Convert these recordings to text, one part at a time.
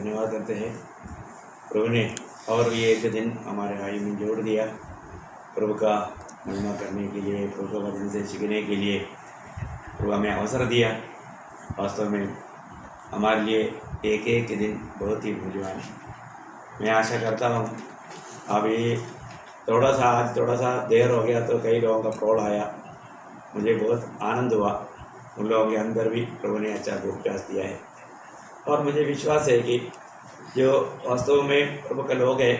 धन्यवाद करते हैं। प्रभु ने और भी एक दिन हमारे आयु में जोड़ दिया, प्रभु का महिमा करने के लिए, प्रभु का वचन से सीखने के लिए प्रभु हमें अवसर दिया। वास्तव में हमारे लिए एक एक दिन बहुत ही मूल्यवान है। मैं आशा करता हूँ अभी आज थोड़ा सा देर हो गया तो कई लोगों का कॉल आया, मुझे बहुत आनंद हुआ। उन लोगों के अंदर भी प्रभु ने अच्छा गुप्तास दिया है और मुझे विश्वास है कि जो वास्तव में प्रभु का लोग हैं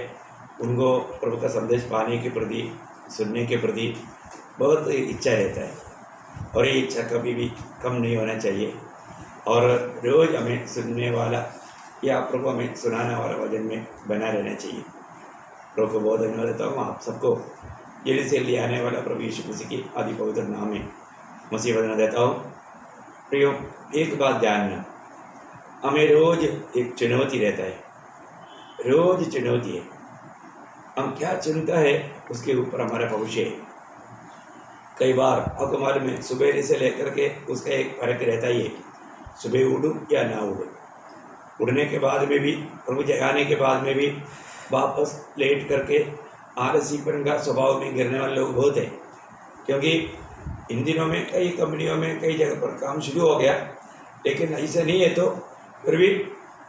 उनको प्रभु का संदेश पाने के प्रति, सुनने के प्रति बहुत इच्छा रहता है और ये इच्छा कभी भी कम नहीं होना चाहिए। और रोज़ हमें सुनने वाला या प्रभु हमें सुनाने वाला वजन में बना रहना चाहिए। प्रभु को बहुत धन्यवाद देता हूँ। आप सबको जल्दी से लिए आने वाला प्रभु यीशु मसीह की आदि पवित्र नाम में मसीह वचन देता हूँ। प्रियो, एक बात जानना, हमें रोज़ एक चुनौती रहता है, रोज़ चुनौती है। हम क्या चुनता है उसके ऊपर हमारा भविष्य है। कई बार आपको मालूम है, सुबह से लेकर के उसका एक फर्क रहता ही है, सुबह उड़ूँ या ना उड़ूँ। उड़ने के बाद में भी, प्रभु जगाने के बाद में भी वापस लेट करके आलसीपन का स्वभाव में गिरने वाले लोग बहुत हैं। क्योंकि इन दिनों में कई कंपनियों में कई जगह पर काम शुरू हो गया, लेकिन ऐसा नहीं है। तो फिर भी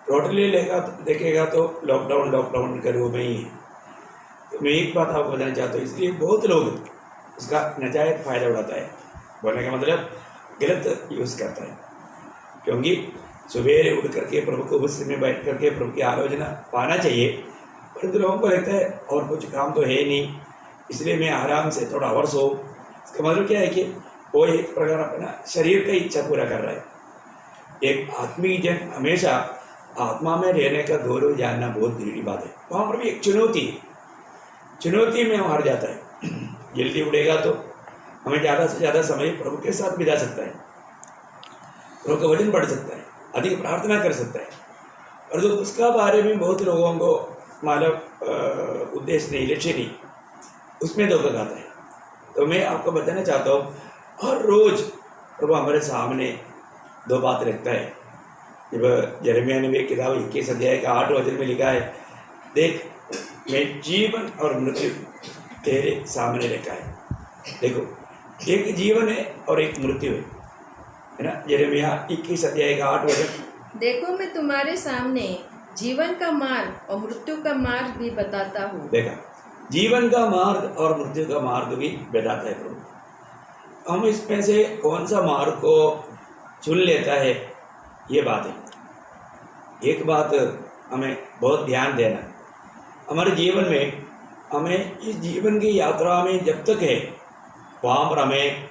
टोटली देखेगा तो लॉकडाउन के रूप में ही है। तो मैं एक बात आपको बताना चाहता हूँ, इसलिए बहुत लोग उसका नाजायज़ फ़ायदा उठाता है। बोलने का मतलब गलत यूज़ करता है। क्योंकि सवेरे उठ करके प्रभु को गुस्से में बैठ करके प्रभु की आलोचना पाना चाहिए, परंतु लोगों को लगता है और कुछ काम तो है नहीं, इसलिए मैं आराम से थोड़ा और सो। इसका मतलब क्या है कि वो एक प्रकार अपना शरीर का इच्छा पूरा कर रहा है। एक आत्मिक जन हमेशा आत्मा में रहने का गौरव जानना बहुत जरूरी बात है। वहाँ पर भी एक चुनौती में हार जाता है। जल्दी उड़ेगा तो हमें ज़्यादा से ज़्यादा समय प्रभु के साथ बिता सकता है, प्रभु का वचन पढ़ सकता है, अधिक प्रार्थना कर सकता है। और जो उसका बारे में बहुत लोगों को मानव उद्देश्य नहीं, लक्ष्य नहीं, उसमें धोखा खाता है। तो मैं आपको बताना चाहता हूँ, हर रोज़ प्रभु हमारे सामने दो बात रखता है। जब यिर्मयाह नबी की किताब 21 अध्याय का 8 वचन में लिखा है, देख मैं जीवन और मृत्यु तेरे सामने रखा है। देखो, एक जीवन है और एक मृत्यु है ना। यिर्मयाह 21 अध्याय का 8 वचन, देखो मैं तुम्हारे सामने जीवन का मार्ग और मृत्यु का मार्ग भी बताता हूँ। देखा, जीवन का मार्ग और मृत्यु का मार्ग भी बताता है प्रभु। हम इसमें से कौन सा मार्ग को चुन लेता है, ये बात है। एक बात हमें बहुत ध्यान देना, हमारे जीवन में हमें इस जीवन की यात्रा में जब तक है, वहाँ पर हमें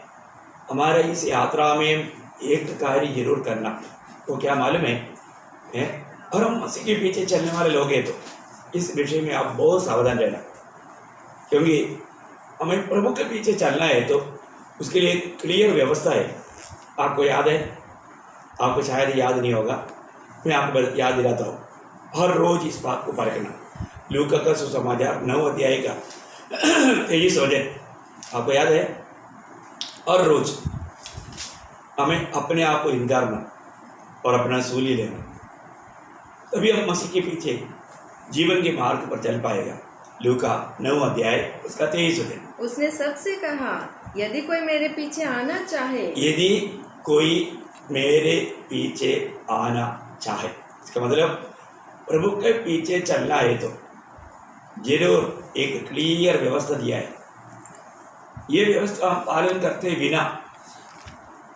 हमारे इस यात्रा में एक कार्य जरूर करना। तो क्या मालूम है? और हम मसीह के पीछे चलने वाले लोग हैं, तो इस विषय में आप बहुत सावधान रहना। क्योंकि हमें प्रभु के पीछे चलना है तो उसके लिए एक क्लियर व्यवस्था है। आपको याद है? आपको शायद याद नहीं होगा, मैं आपको याद दिलाता हूँ। हर रोज़ इस बात को परखना। लूका का सुसमाचार 9 अध्याय का 23 वचन आपको याद है? हर रोज़ हमें अपने आप को इंकारना और अपना सूली लेना, तभी हम मसीह के पीछे जीवन के मार्ग पर चल पाएगा। लूका 9 अध्याय उसका 23 वचन। उसने सबसे कहा, यदि कोई मेरे पीछे आना चाहे, यदि कोई मेरे पीछे आना चाहे, इसका मतलब प्रभु के पीछे चलना है तो जरूर एक क्लियर व्यवस्था दिया है। ये व्यवस्था हम पालन करते बिना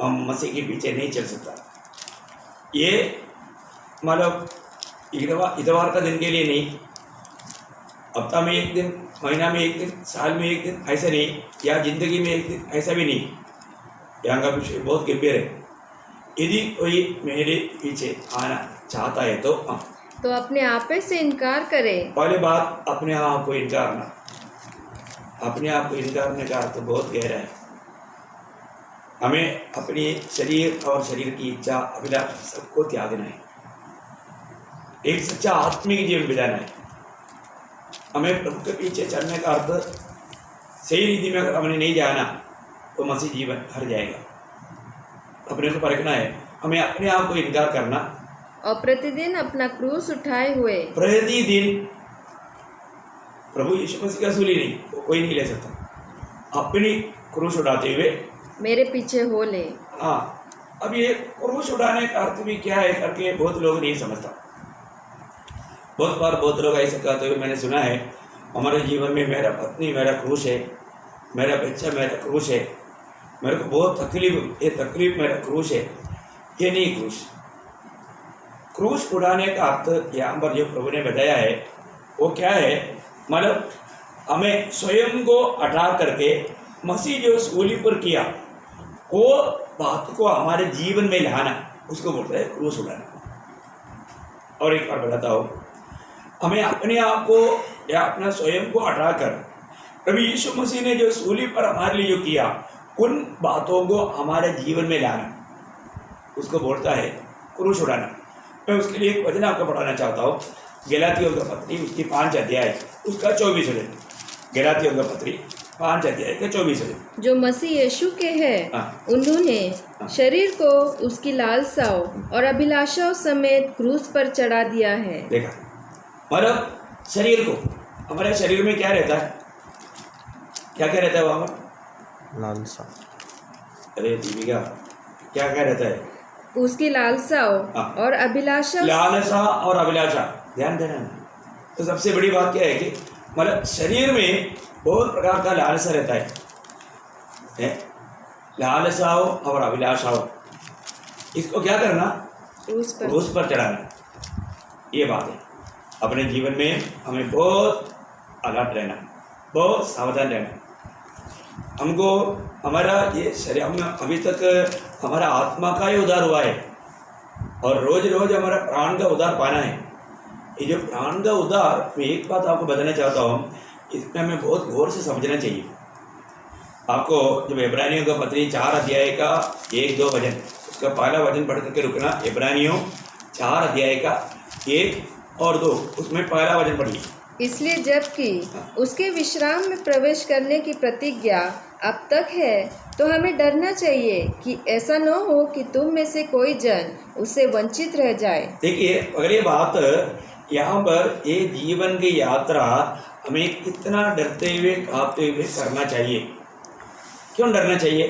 हम मसीह के पीछे नहीं चल सकता। ये मतलब इतवार का दिन के लिए नहीं, हफ्ता में एक दिन, महीना में एक दिन, साल में एक दिन, ऐसा नहीं, या जिंदगी में एक दिन, ऐसा भी नहीं। यहाँ का विषय बहुत गंभीर है। यदि कोई मेरे पीछे आना चाहता है तो अपने आप से इनकार करे। पहली बात, अपने आप को इनकार ना। अपने आप को इनकार करने का अर्थ बहुत गहरा है। हमें अपने शरीर और शरीर की इच्छा, अभिलाषा सबको त्यागना है। एक सच्चा आत्मिक जीवन बिताना है। हमें प्रभु के पीछे चलने का अर्थ सही रीति में अगर हमने नहीं जाना तो मसीह जीवन हर जाएगा। अपने को परखना है। हमें अपने आप को इनकार करना और प्रतिदिन अपना क्रूस उठाए हुए प्रतिदिन प्रभु यीशु मसीह का सूली नहीं, वो कोई नहीं ले सकता, अपनी क्रूस उठाते हुए मेरे पीछे हो ले। हाँ, अब ये क्रूस उठाने का अर्थ भी क्या है करके बहुत लोग नहीं समझता। बहुत बार बहुत लोग ऐसे कहते हुए मैंने सुना है, हमारे जीवन में मेरा पत्नी मेरा क्रूस है, मेरा बच्चा मेरा क्रूस है, मेरे को बहुत तकलीफ, ये तकलीफ मेरा क्रूस है। ये नहीं क्रूस। क्रूस उठाने का अर्थ यहाँ पर जो प्रभु ने बताया है वो क्या है, मतलब हमें स्वयं को हटा करके मसीह जो सूली पर किया वो बात को हमारे जीवन में लाना, उसको बोलते हैं क्रूस उठाना। और एक बार बताता हूँ, हमें अपने आप को या अपना स्वयं को हटाकर प्रभु यीशु मसीह ने जो सूली पर हमारे लिए जो किया उन बातों को हमारे जीवन में लाना, उसको बोलता है क्रूस उठाना। मैं उसके लिए एक वचन आपको पढ़ाना चाहता हूँ, गलातियों का पत्री उसकी 5 अध्याय उसका 24 वचन। गलातियों का पत्री 5 अध्याय का 24 वचन। जो मसीह यीशु के हैं उन्होंने शरीर को उसकी लालसाओं और अभिलाषाओं समेत क्रूस पर चढ़ा दिया है। देखा, मतलब शरीर को, हमारे शरीर में क्या रहता है, क्या क्या रहता है वहाँ पर? लालसा। अरे दीपिका, क्या क्या रहता है? उसकी लालसाओं और अभिलाषा। लालसा और अभिलाषा, ध्यान देना। तो सबसे बड़ी बात क्या है कि मतलब शरीर में बहुत प्रकार का लालसा रहता है? लालसाओं और अभिलाषाओं, इसको क्या करना? क्रूस पर चढ़ाना। ये बात है। अपने जीवन में हमें बहुत अलर्ट रहना, बहुत सावधान रहना। हमको हमारा ये शरीर, हम अभी तक हमारा आत्मा का ही उद्धार हुआ है और रोज रोज हमारा प्राण का उद्धार पाना है। ये जो प्राण का उद्धार, मैं एक बात आपको बताना चाहता हूँ, इसमें हमें बहुत गौर से समझना चाहिए। आपको जब इब्रानियों का पत्री 4 अध्याय का 1-2 वचन, उसका पहला वचन पढ़ करके रुकना। इब्रानियों 4 अध्याय का 1 और 2, उसमें पहला वचन पढ़िए। इसलिए जबकि उसके विश्राम में प्रवेश करने की प्रतिज्ञा अब तक है, तो हमें डरना चाहिए कि ऐसा न हो कि तुम में से कोई जन उससे वंचित रह जाए। देखिए, अगर ये बात यहाँ पर ये जीवन की यात्रा हमें कितना डरते हुए कांपते हुए करना चाहिए। क्यों डरना चाहिए?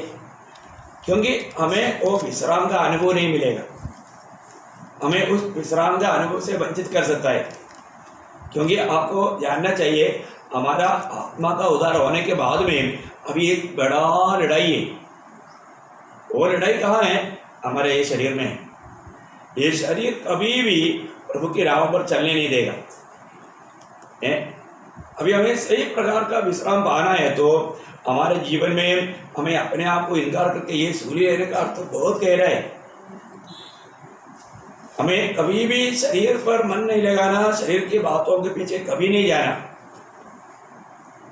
क्योंकि हमें वो विश्राम का अनुभव नहीं मिलेगा, हमें उस विश्राम का अनुभव से वंचित कर सकता है। क्योंकि आपको जानना चाहिए, हमारा आत्मा का उद्धार होने के बाद में अभी एक बड़ा लड़ाई है। वो लड़ाई कहाँ है? हमारे ये शरीर में है। ये शरीर कभी भी प्रभु की राह पर चलने नहीं देगा। अभी हमें सही प्रकार का विश्राम पाना है तो हमारे जीवन में हमें अपने आप को इनकार करके ये सूली लेने का अर्थ बहुत गहरा है। हमें कभी भी शरीर पर मन नहीं लगाना, शरीर की बातों के पीछे कभी नहीं जाना,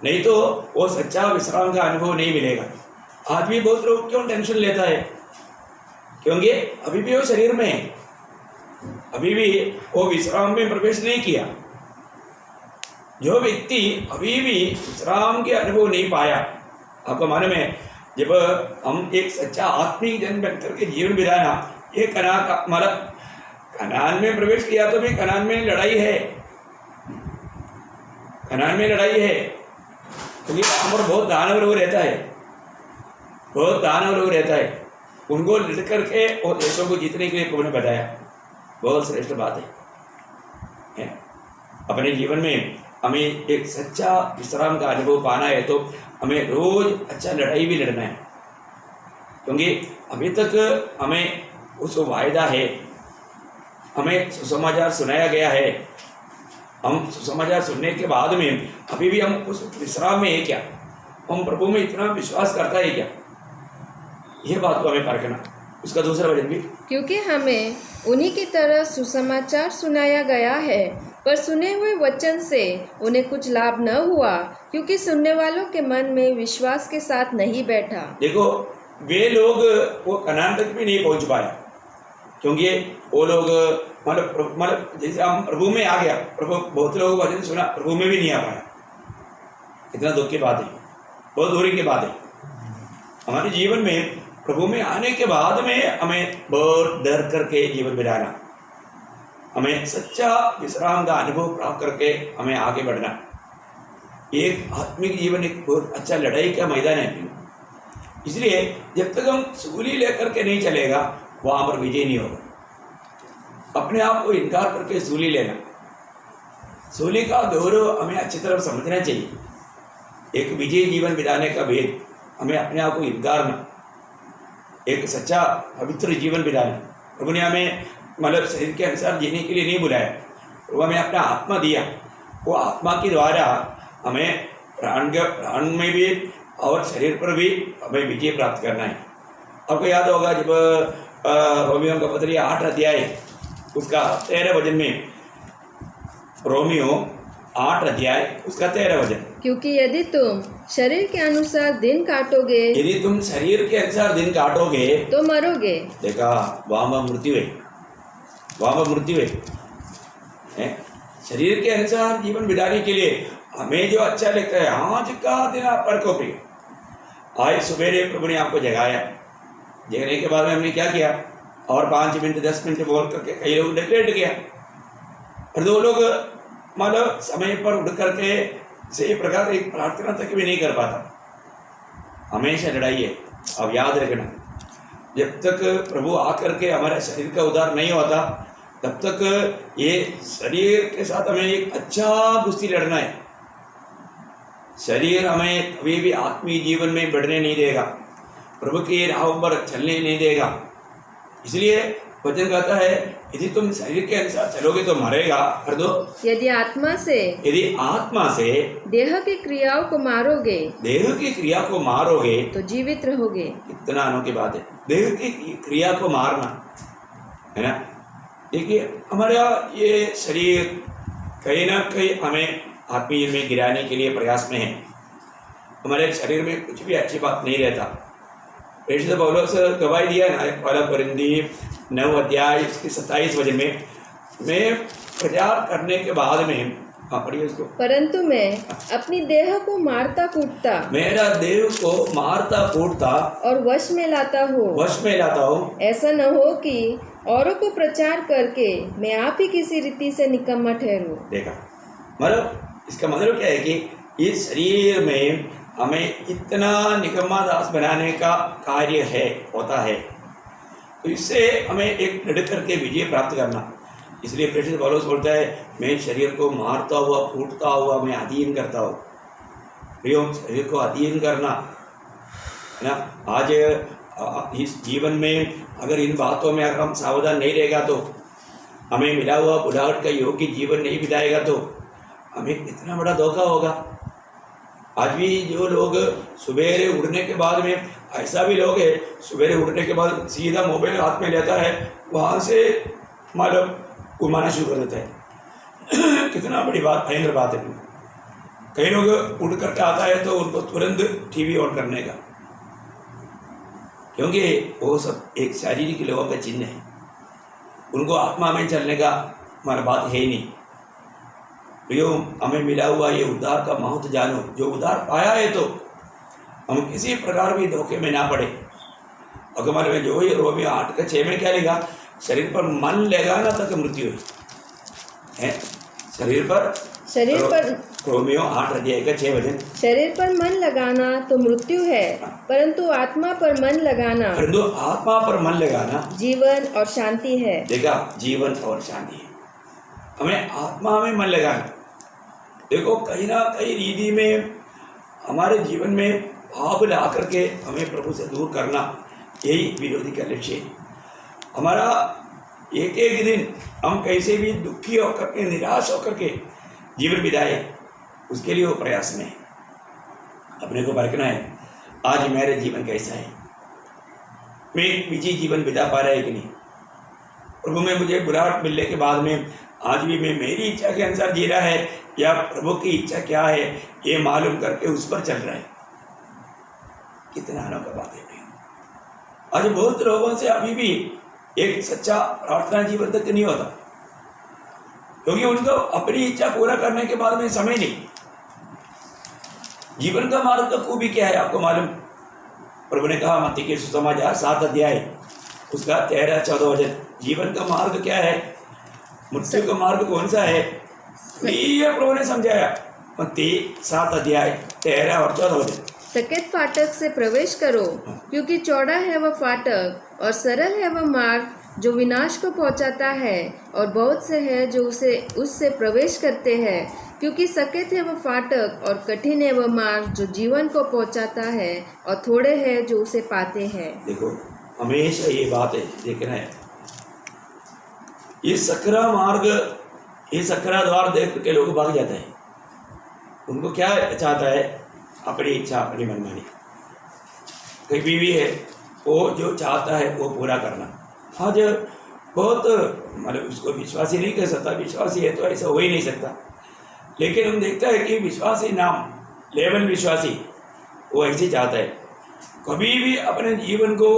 नहीं तो वो सच्चा विश्राम का अनुभव नहीं मिलेगा। आज भी बहुत लोग क्यों टेंशन लेता है? क्योंकि अभी भी वो शरीर में है, अभी भी वो विश्राम में प्रवेश नहीं किया। जो व्यक्ति अभी भी विश्राम के अनुभव नहीं पाया, आपको मालूम है, जब हम एक सच्चा आत्मिक जन बन करके जीवन बिताना, ये मतलब कनान में प्रवेश किया तो भी कनान में लड़ाई है, कनान में लड़ाई है। क्योंकि वहाँ पर बहुत दानव लोग रहता है, बहुत दानव लोग रहता है, उनको लड़ करके और देशों को जीतने के लिए प्रभु ने बताया। बहुत श्रेष्ठ बात है। अपने जीवन में हमें एक सच्चा विश्राम का अनुभव पाना है तो हमें रोज अच्छा लड़ाई भी लड़ना है। क्योंकि अभी तक हमें उस वायदा है, हमें सुसमाचार सुनाया गया है। हम सुसमाचार सुनने के बाद में अभी भी हम उस विश्राम में है क्या? हम प्रभु में इतना विश्वास करता है क्या? यह बात को हमें परखना। उसका दूसरा वचन भी, क्योंकि हमें उन्हीं की तरह सुसमाचार सुनाया गया है, पर सुने हुए वचन से उन्हें कुछ लाभ न हुआ, क्योंकि सुनने वालों के मन में विश्वास के साथ नहीं बैठा। देखो, वे लोग वो कनान तक भी नहीं पहुंच पाया, क्योंकि वो लोग मतलब जैसे हम प्रभु में आ गया, प्रभु बहुत लोगों को वचन सुना, प्रभु में भी नहीं आ पाया। इतना दुख की बात है, बहुत दूरी की बात है। हमारे जीवन में प्रभु में आने के बाद में हमें बहुत डर करके जीवन बिताना, हमें सच्चा विश्राम का अनुभव प्राप्त करके हमें आगे बढ़ना। एक आत्मिक जीवन एक बहुत अच्छा लड़ाई का मैदान है। इसलिए जब तक हम सूली लेकर के नहीं चलेगा वहां पर विजय नहीं होगा। अपने आप को इनकार करके सूली लेना, सूली का गौरव हमें अच्छी तरह समझना चाहिए। एक विजय जीवन बिताने का भेद हमें अपने आप को इनकारना, एक सच्चा पवित्र जीवन बिताना। प्रभु ने हमें मतलब शरीर के अनुसार जीने के लिए नहीं बुलाया, वो हमें अपना आत्मा दिया। वो आत्मा के द्वारा हमें प्राण में भी और शरीर पर भी हमें विजय प्राप्त करना है। आपको याद होगा जब रोमियो का पत्री 8 अध्याय उसका 13 वचन में, रोमियो 8 अध्याय उसका 13 वचन, क्योंकि यदि तुम शरीर के अनुसार दिन काटोगे, यदि तुम शरीर के अनुसार दिन काटोगे तो मरोगे। देखा वहां मृत्यु है, वहां मृत्यु है। शरीर के अनुसार जीवन बिताने के लिए हमें जो अच्छा लगता है, आज का दिन आप परखो प्रिय। आज सवेरे प्रभु ने आपको जगाया, जगने के बाद में हमने क्या किया, और 5 मिनट 10 मिनट बोल करके कई लोग नेगलेक्ट किया, और 2 लोग मतलब समय पर उठ करके सही प्रकार एक प्रार्थना तक भी नहीं कर पाता। हमेशा लड़ाई है। अब याद रखना, जब तक प्रभु आकर के हमारा शरीर का उद्धार नहीं होता तब तक ये शरीर के साथ हमें एक अच्छा कुश्ती लड़ना है। शरीर हमें कभी भी आत्मीय जीवन में बढ़ने नहीं देगा, प्रभु की राह पर चलने नहीं देगा। इसलिए वचन कहता है यदि तुम शरीर के अनुसार चलोगे तो मरेगा। कर दो, यदि आत्मा से देह की क्रियाओं को मारोगे, देह की क्रिया को मारोगे तो जीवित रहोगे। कितना अनोखी बात है, देह की क्रिया को मारना, है ना। देखिए हमारा ये शरीर कहीं ना कहीं हमें आत्मीय में गिराने के लिए प्रयास में है। हमारे शरीर में कुछ भी अच्छी बात नहीं रहता। प्रेषित पौलुस गवाही दिया ना, 1 कोरिन्थी 9 अध्याय इसके 27 वचन में, मैं प्रचार करने के बाद में, हाँ पढ़िए उसको, परंतु मैं अपनी देह को मारता कूटता, मेरा देह को मारता कूटता और वश में लाता हूँ, ऐसा न हो कि औरों को प्रचार करके मैं आप ही किसी रीति से निकम्मा ठहरूं। देखा, मतलब इसका मतलब क्या है कि इस शरीर में हमें इतना निकम्मा दास बनाने का कार्य है, होता है। तो इससे हमें एक लड़ करके विजय प्राप्त करना। इसलिए प्रेषित पौलुस बोलता है मैं शरीर को मारता हुआ फूटता हुआ मैं अधीन करता हूँ। प्रियो, शरीर को अधीन करना है ना। आज इस जीवन में अगर इन बातों में अगर हम सावधान नहीं रहेगा तो हमें मिला हुआ बुढ़ापट का योग्य जीवन नहीं बिताएगा तो हमें इतना बड़ा धोखा होगा। आज भी जो लोग सवेरे उठने के बाद में, ऐसा भी लोग है सवेरे उठने के बाद सीधा मोबाइल हाथ में लेता है, वहाँ से मतलब घुमाना शुरू कर देता है। कितना बड़ी बात, भयंकर बात है। कई लोग उठ करके आता है तो उनको तुरंत टीवी ऑन करने का, क्योंकि वो सब एक शारीरिक लोगों का चिन्ह है। उनको आत्मा में चलने का हमारा बात है ही नहीं। प्रियो, हमें मिला हुआ ये उद्धार का महत्व जानो। जो उद्धार पाया है तो हम किसी प्रकार भी धोखे में ना पड़े। अगमर में जो ये रोमियो 8:6 में क्या लिखा, शरीर पर मन लगाना तक मृत्यु है। शरीर पर रोमियो 8:6 वचन, शरीर पर मन लगाना तो मृत्यु है, परंतु आत्मा पर मन लगाना जीवन और शांति है। देखा, जीवन और शांति है। हमें आत्मा में मन लगाना। देखो, कहीं ना कहीं रीति में हमारे जीवन में भाव ला करके हमें प्रभु से दूर करना, यही विरोधी का लक्ष्य है। हमारा एक एक दिन हम कैसे भी दुखी होकर के, निराश होकर के जीवन बिताए, उसके लिए वो प्रयास में है। अपने को परखना है, आज मेरा जीवन कैसा है, मैं विजयी जीवन बिता पा रहा है कि नहीं। प्रभु में मुझे बुलाहट मिलने के बाद में आज भी मैं मेरी इच्छा के अनुसार जी रहा है या प्रभु की इच्छा क्या है ये मालूम करके उस पर चल रहा है। कितना अनोखा बात है। आज बहुत लोगों से अभी भी एक सच्चा प्रार्थना जीवन तक नहीं होता, क्योंकि उनको अपनी इच्छा पूरा करने के बाद में समय नहीं। जीवन का मार्ग का खूबी क्या है आपको मालूम। प्रभु ने कहा मत्ती के सुसमाचार 7 अध्याय उसका 13-14 वचन, जीवन का मार्ग क्या है। मृत्यु का मार्ग कौन सा है, ये प्रभु ने समझाया। 7 अध्याय 13 और 14 वचन। सकेत फाटक से प्रवेश करो, क्योंकि चौड़ा है वह फाटक और सरल है वह मार्ग जो विनाश को पहुंचाता है, और बहुत से हैं जो उससे प्रवेश करते हैं। क्योंकि सकेत है वह फाटक और कठिन है वह मार्ग जो जीवन को पहुंचाता है, और थोड़े हैं जो उसे पाते हैं। देखो, हमेशा ये बात है, देखना है, ये सकरा मार्ग, ये सकरा द्वार देख के लोग भाग जाते हैं। उनको क्या चाहता है, अपनी इच्छा, अपनी मनमानी, कहीं भी है वो जो चाहता है वो पूरा करना। आज बहुत मतलब उसको विश्वासी नहीं कह सकता, विश्वासी है तो ऐसा हो ही नहीं सकता, लेकिन हम देखते हैं कि विश्वासी नाम लेवल विश्वासी वो ऐसे चाहता है, कभी भी अपने जीवन को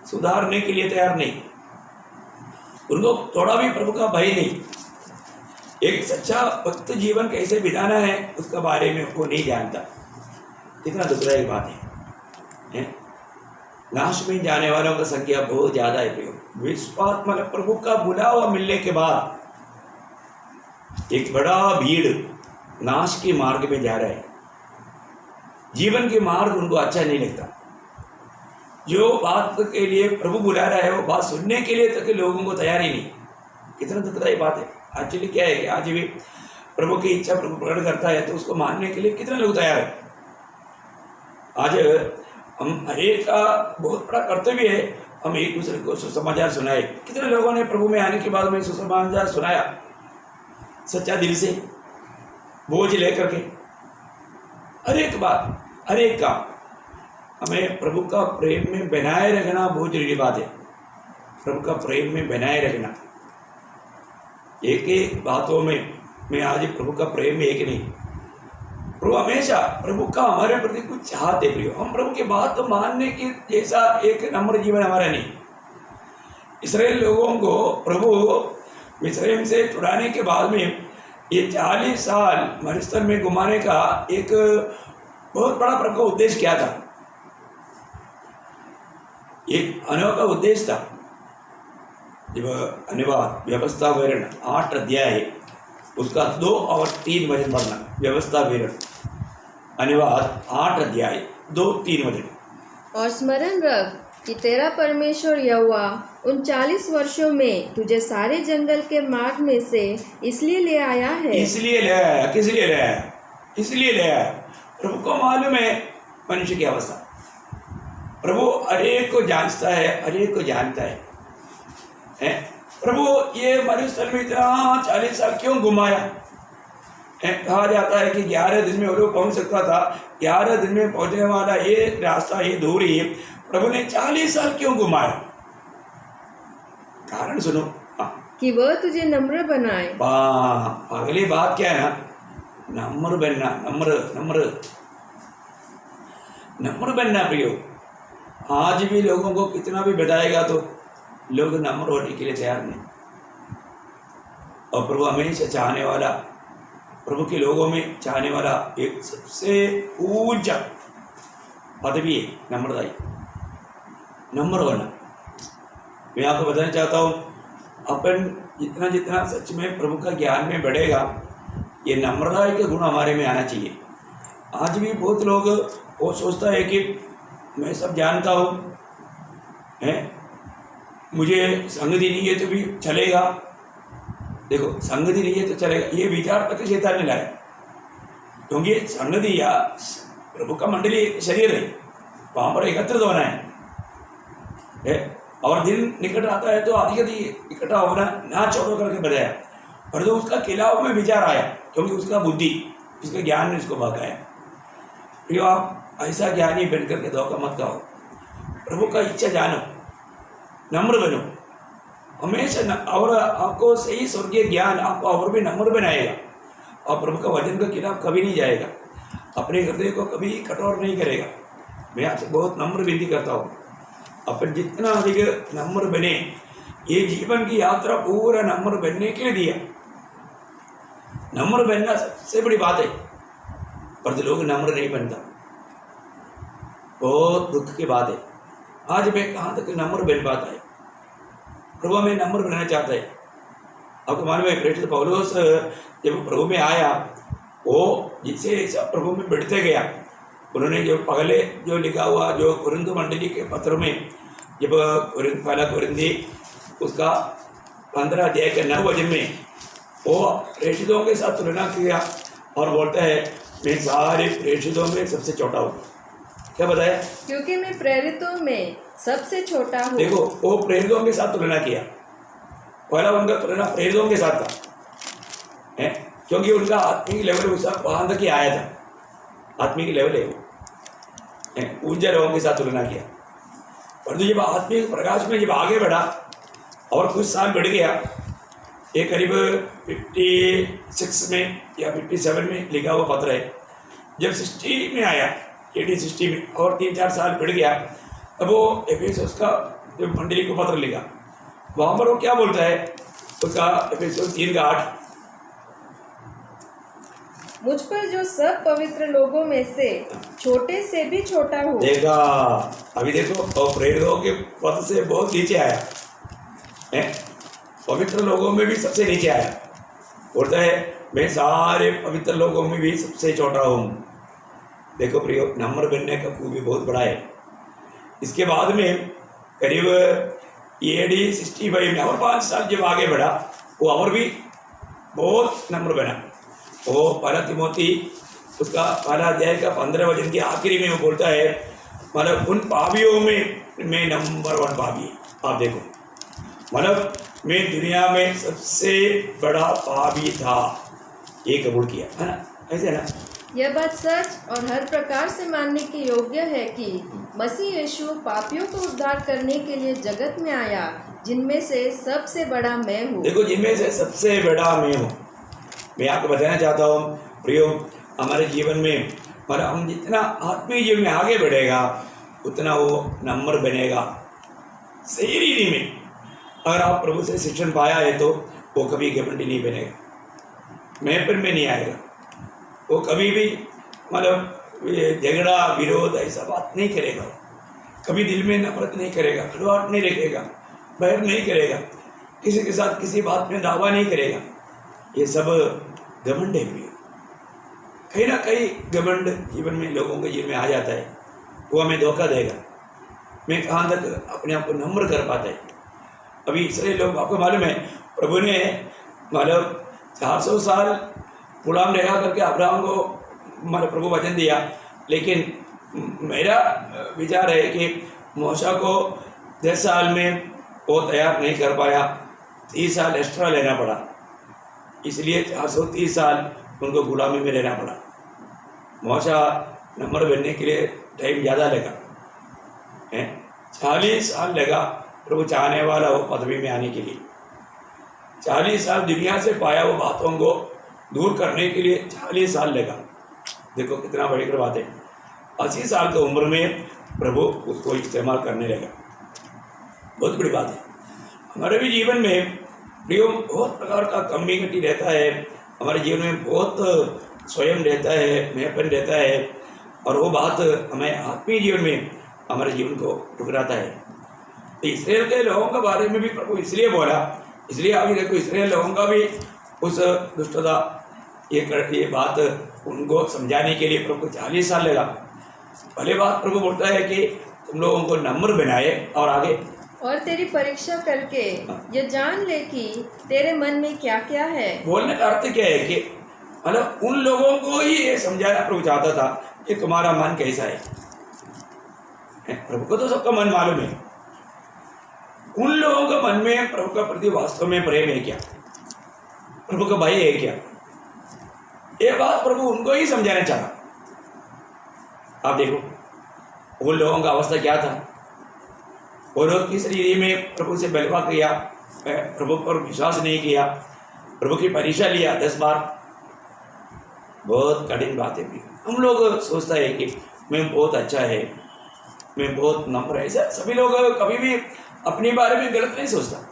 सुधारने के लिए तैयार नहीं, उनको थोड़ा भी प्रभु का भय नहीं, एक सच्चा भक्त जीवन कैसे बिताना है उसका बारे में वो नहीं जानता। कितना दुखदायक बात है? नाश में जाने वालों की संख्या बहुत ज्यादा है। विश्वास मतलब प्रभु का बुलावा मिलने के बाद एक बड़ा भीड़ नाश के मार्ग में जा रहा है। जीवन के मार्ग उनको अच्छा नहीं लगता। जो बात के लिए प्रभु बुला रहा है वो बात सुनने के लिए तक लोगों को तैयार ही नहीं। कितना दुखदायी बात है। एक्चुअली क्या है कि आज भी प्रभु की इच्छा प्रभु प्रकट करता है तो उसको मानने के लिए कितना लोग तैयार है। आज हम हरेक का बहुत बड़ा कर्तव्य है, हम एक दूसरे को सुसमाचार सुनाए। कितने लोगों ने प्रभु में आने के बाद में सुसमाचार सुनाया सच्चा दिल से, बोझ लेकर के। हरेक बात, हरेक काम हमें प्रभु का प्रेम में बनाए रखना बहुत जरूरी बात है। प्रभु का प्रेम में बनाए रखना, एक एक बातों में मैं आज प्रभु का प्रेम में एक नहीं, प्रभु हमेशा प्रभु का हमारे प्रति कुछ चाहते प्रियो। हम प्रभु की बात तो मानने की जैसा एक नम्र जीवन हमारा नहीं। इस्राएल लोगों को प्रभु मिस्रैम से छुड़ाने के बाद में ये 40 साल मरुस्थल में घुमाने का एक बहुत बड़ा प्रभु का उद्देश्य क्या था? एक अनोखा उद्देश्य था। अनुवाद व्यवस्था विवरण 8 अध्याय उसका 2 और 3 वचन पढ़ना। व्यवस्था विवरण अनुवाद 8 अध्याय 2-3 वचन। और स्मरण रख कि तेरा परमेश्वर यहोवा उन 40 वर्षों में तुझे सारे जंगल के मार्ग में से इसलिए ले आया है। इसलिए ले आया। किस लिए ले आया? इसलिए ले आया। प्रभु को मालूम है मनुष्य की अवस्था। प्रभु हरेक को जांचता है, हरेक को जानता है। प्रभु ये मरुस्थल में इतना 40 साल क्यों घुमाया? कहा जाता है कि 11 दिन में वो लोग पहुंच सकता था। 11 दिन में पहुंचने वाला ये रास्ता, ये दूरी प्रभु ने 40 साल क्यों घुमाया? कारण सुनो। कि वह तुझे नम्र बनाए। अगली बात क्या है? नम्र बनना। नम्र बनना प्रियो। आज भी लोगों को कितना भी बताएगा तो लोग नम्र होने के लिए तैयार नहीं। और प्रभु हमेशा चाहने वाला, प्रभु के लोगों में चाहने वाला एक सबसे ऊंचा पदवी है नम्रता। नम्र होना। मैं आपको बताना चाहता हूँ, अपन जितना जितना सच में प्रभु का ज्ञान में बढ़ेगा, ये नम्रता के गुण हमारे में आना चाहिए। आज भी बहुत लोग वो सोचता है कि मैं सब जानता हूँ, मुझे संगति नहीं है तो भी चलेगा। देखो, संगति नहीं है तो चलेगा, ये विचार तक शैतान ने लाया। क्योंकि संगति या प्रभु का मंडली शरीर है, वहाँ पर एकत्रित होना है। और दिन निकट आता है तो अधिक इकट्ठा होना ना छोड़ो करके बताया। पर तो उसका खिलाफ में विचार आया, क्योंकि उसका बुद्धि, उसका ज्ञान ने उसको भगाया। फिर आप ऐसा ज्ञानी बन करके धोखा मत खाओ। प्रभु का इच्छा जानो, नम्र बनो हमेशा। और आपको सही स्वर्गीय ज्ञान आपको और भी नम्र बनाएगा। और प्रभु का वचन के खिलाफ कभी नहीं जाएगा, अपने हृदय को कभी कठोर नहीं करेगा। मैं आपसे बहुत नम्र विनती करता हूँ, अपन जितना अधिक नम्र बने, ये जीवन की यात्रा पूरा नम्र बनने के लिए दिया। नम्र बनना सबसे बड़ी बात है, पर तो लोग नम्र नहीं बनता। बहुत दुख की बात है। आज मैं कहाँ तक नम्र बन पाता है? प्रभु में नम्र बनना चाहता है। आपको मालूम है प्रेरित पौलुस जब प्रभु में आया, वो जिससे सब प्रभु में बढ़ते गया। उन्होंने जो पहले जो लिखा हुआ जो कुरिन्थ मंडली के पत्र में, जब पहला कुरिन्थी उसका 15 अध्याय के 9 वचन में वो प्रेषितों के साथ तुलना किया और बोलता है मैं सारे प्रेषितों में सबसे छोटा हूँ। क्या बताया? क्योंकि मैं प्रेरितों में सबसे छोटा हूँ। देखो, वो प्रेरितों के साथ तुलना किया। पहला उनका तुलना प्रेरितों के साथ था, है क्योंकि उनका आत्मिक लेवल वहां तक ही आया था। आत्मिक लेवल है, ऊंचे लोगों के साथ तुलना किया। परंतु जब आत्मिक प्रकाश में जब आगे बढ़ा और कुछ साल बढ़ गया, ये करीब 56 में या 57 में लिखा हुआ पत्र है। जब 60 में आया, 60 में और 3-4 साल बढ़ गया, तब वो एफेसुस का जो मंडली को पत्र लिखा। वहां पर वो क्या बोलता है, उसका एफेसुस 3:8, मुझ पर जो सब पवित्र लोगों में से छोटे से भी छोटा हूँ। देखा, अभी देखो, और प्रेरितों के पद से बहुत नीचे आया है, पवित्र लोगों में भी सबसे नीचे आया। बोलता है मैं सारे पवित्र लोगों में भी सबसे छोटा हूँ। देखो प्रियो, नंबर बनने का खूबी बहुत बड़ा है। इसके बाद में करीब AD 65 में और 5 साल जब आगे बढ़ा, वो और भी बहुत नंबर बना। वो पहला तिमोथी उसका पहला अध्याय का 15 वचन के आखिरी में वो बोलता है, मतलब उन पापियों में मैं नंबर 1 पापी। आप देखो, मतलब मैं दुनिया में सबसे बड़ा पापी था, ये कबूल किया है ना, ऐसे ना। यह बात सच और हर प्रकार से मानने के योग्य है कि मसीह यीशु पापियों को उद्धार करने के लिए जगत में आया, जिनमें से सबसे बड़ा मैं हूँ। देखो, जिनमें से सबसे बड़ा मैं हूँ। मैं आपको बताना चाहता हूँ प्रियो, हमारे जीवन में मतलब हम जितना आत्मीय जीवन में आगे बढ़ेगा, उतना वो नंबर बनेगा सही रीति में। अगर आप प्रभु से शिक्षण पाया है तो वो कभी घमंडी नहीं बनेगा, मैंपन में नहीं आएगा। वो कभी भी मतलब झगड़ा विरोध ऐसा बात नहीं करेगा। कभी दिल में नफरत नहीं करेगा, खड़वाहट नहीं रखेगा, बैर नहीं करेगा, किसी के साथ किसी बात में दावा नहीं करेगा। ये सब घमंड है प्रिय। कहीं ना कहीं घमंड जीवन में लोगों के जीवन में आ जाता है, वो हमें धोखा देगा। मैं कहाँ तक अपने आप को नम्र कर पाता है। अभी इसलिए लोग, आपको मालूम है प्रभु ने मतलब 400 साल गुलाम रहा करके अब्राहम को हमारे प्रभु वचन दिया, लेकिन मेरा विचार है कि मूसा को 10 साल में वो तैयार नहीं कर पाया, 30 साल एक्स्ट्रा लेना पड़ा, इसलिए 430 साल उनको गुलामी में रहना पड़ा। मूसा नंबर बनने के लिए टाइम ज़्यादा लगा है, 40 साल लगा प्रभु चाहने वाला वो पदवी में आने के लिए। 40 साल दुनिया से पाया वो बातों को दूर करने के लिए 40 साल लगा। देखो कितना बड़ी बात है। 80 साल की उम्र में प्रभु उसको इस्तेमाल करने लगा, बहुत बड़ी बात है। हमारे भी जीवन में प्रियो बहुत प्रकार का कमी घटी रहता है, हमारे जीवन में बहुत स्वयं रहता है, मैंपन रहता है, और वो बात हमें आत्मीय जीवन में हमारे जीवन को ठुकराता है। तो इस्राएल के लोगों के बारे में भी प्रभु इसलिए बोला, इसलिए अभी देखो इस्राएल लोगों का भी उस दुष्टता ये बात उनको समझाने के लिए प्रभु को 40 साल लगा। पहले बात प्रभु बोलता है कि तुम लोगों को नम्र बनाए और आगे और तेरी परीक्षा करके ये जान ले कि तेरे मन में क्या क्या है। बोलने का अर्थ क्या है कि मतलब उन लोगों को ही ये समझाना प्रभु चाहता था कि तुम्हारा मन कैसा है। प्रभु को तो सबका मन मालूम है, उन लोगों के मन में प्रभु का प्रति वास्तव में प्रेम है क्या, प्रभु का भय है क्या, ये बात प्रभु उनको ही समझाना चाहा। आप देखो उन लोगों का अवस्था क्या था। वो लोग किस रीति में प्रभु से बलवा किया, प्रभु पर विश्वास नहीं किया, प्रभु की परीक्षा लिया 10 बार। बहुत कठिन बात है। हम लोग सोचता है कि मैं बहुत अच्छा है, मैं बहुत नम्र है, ऐसा सभी लोग कभी भी अपने बारे में गलत नहीं सोचता।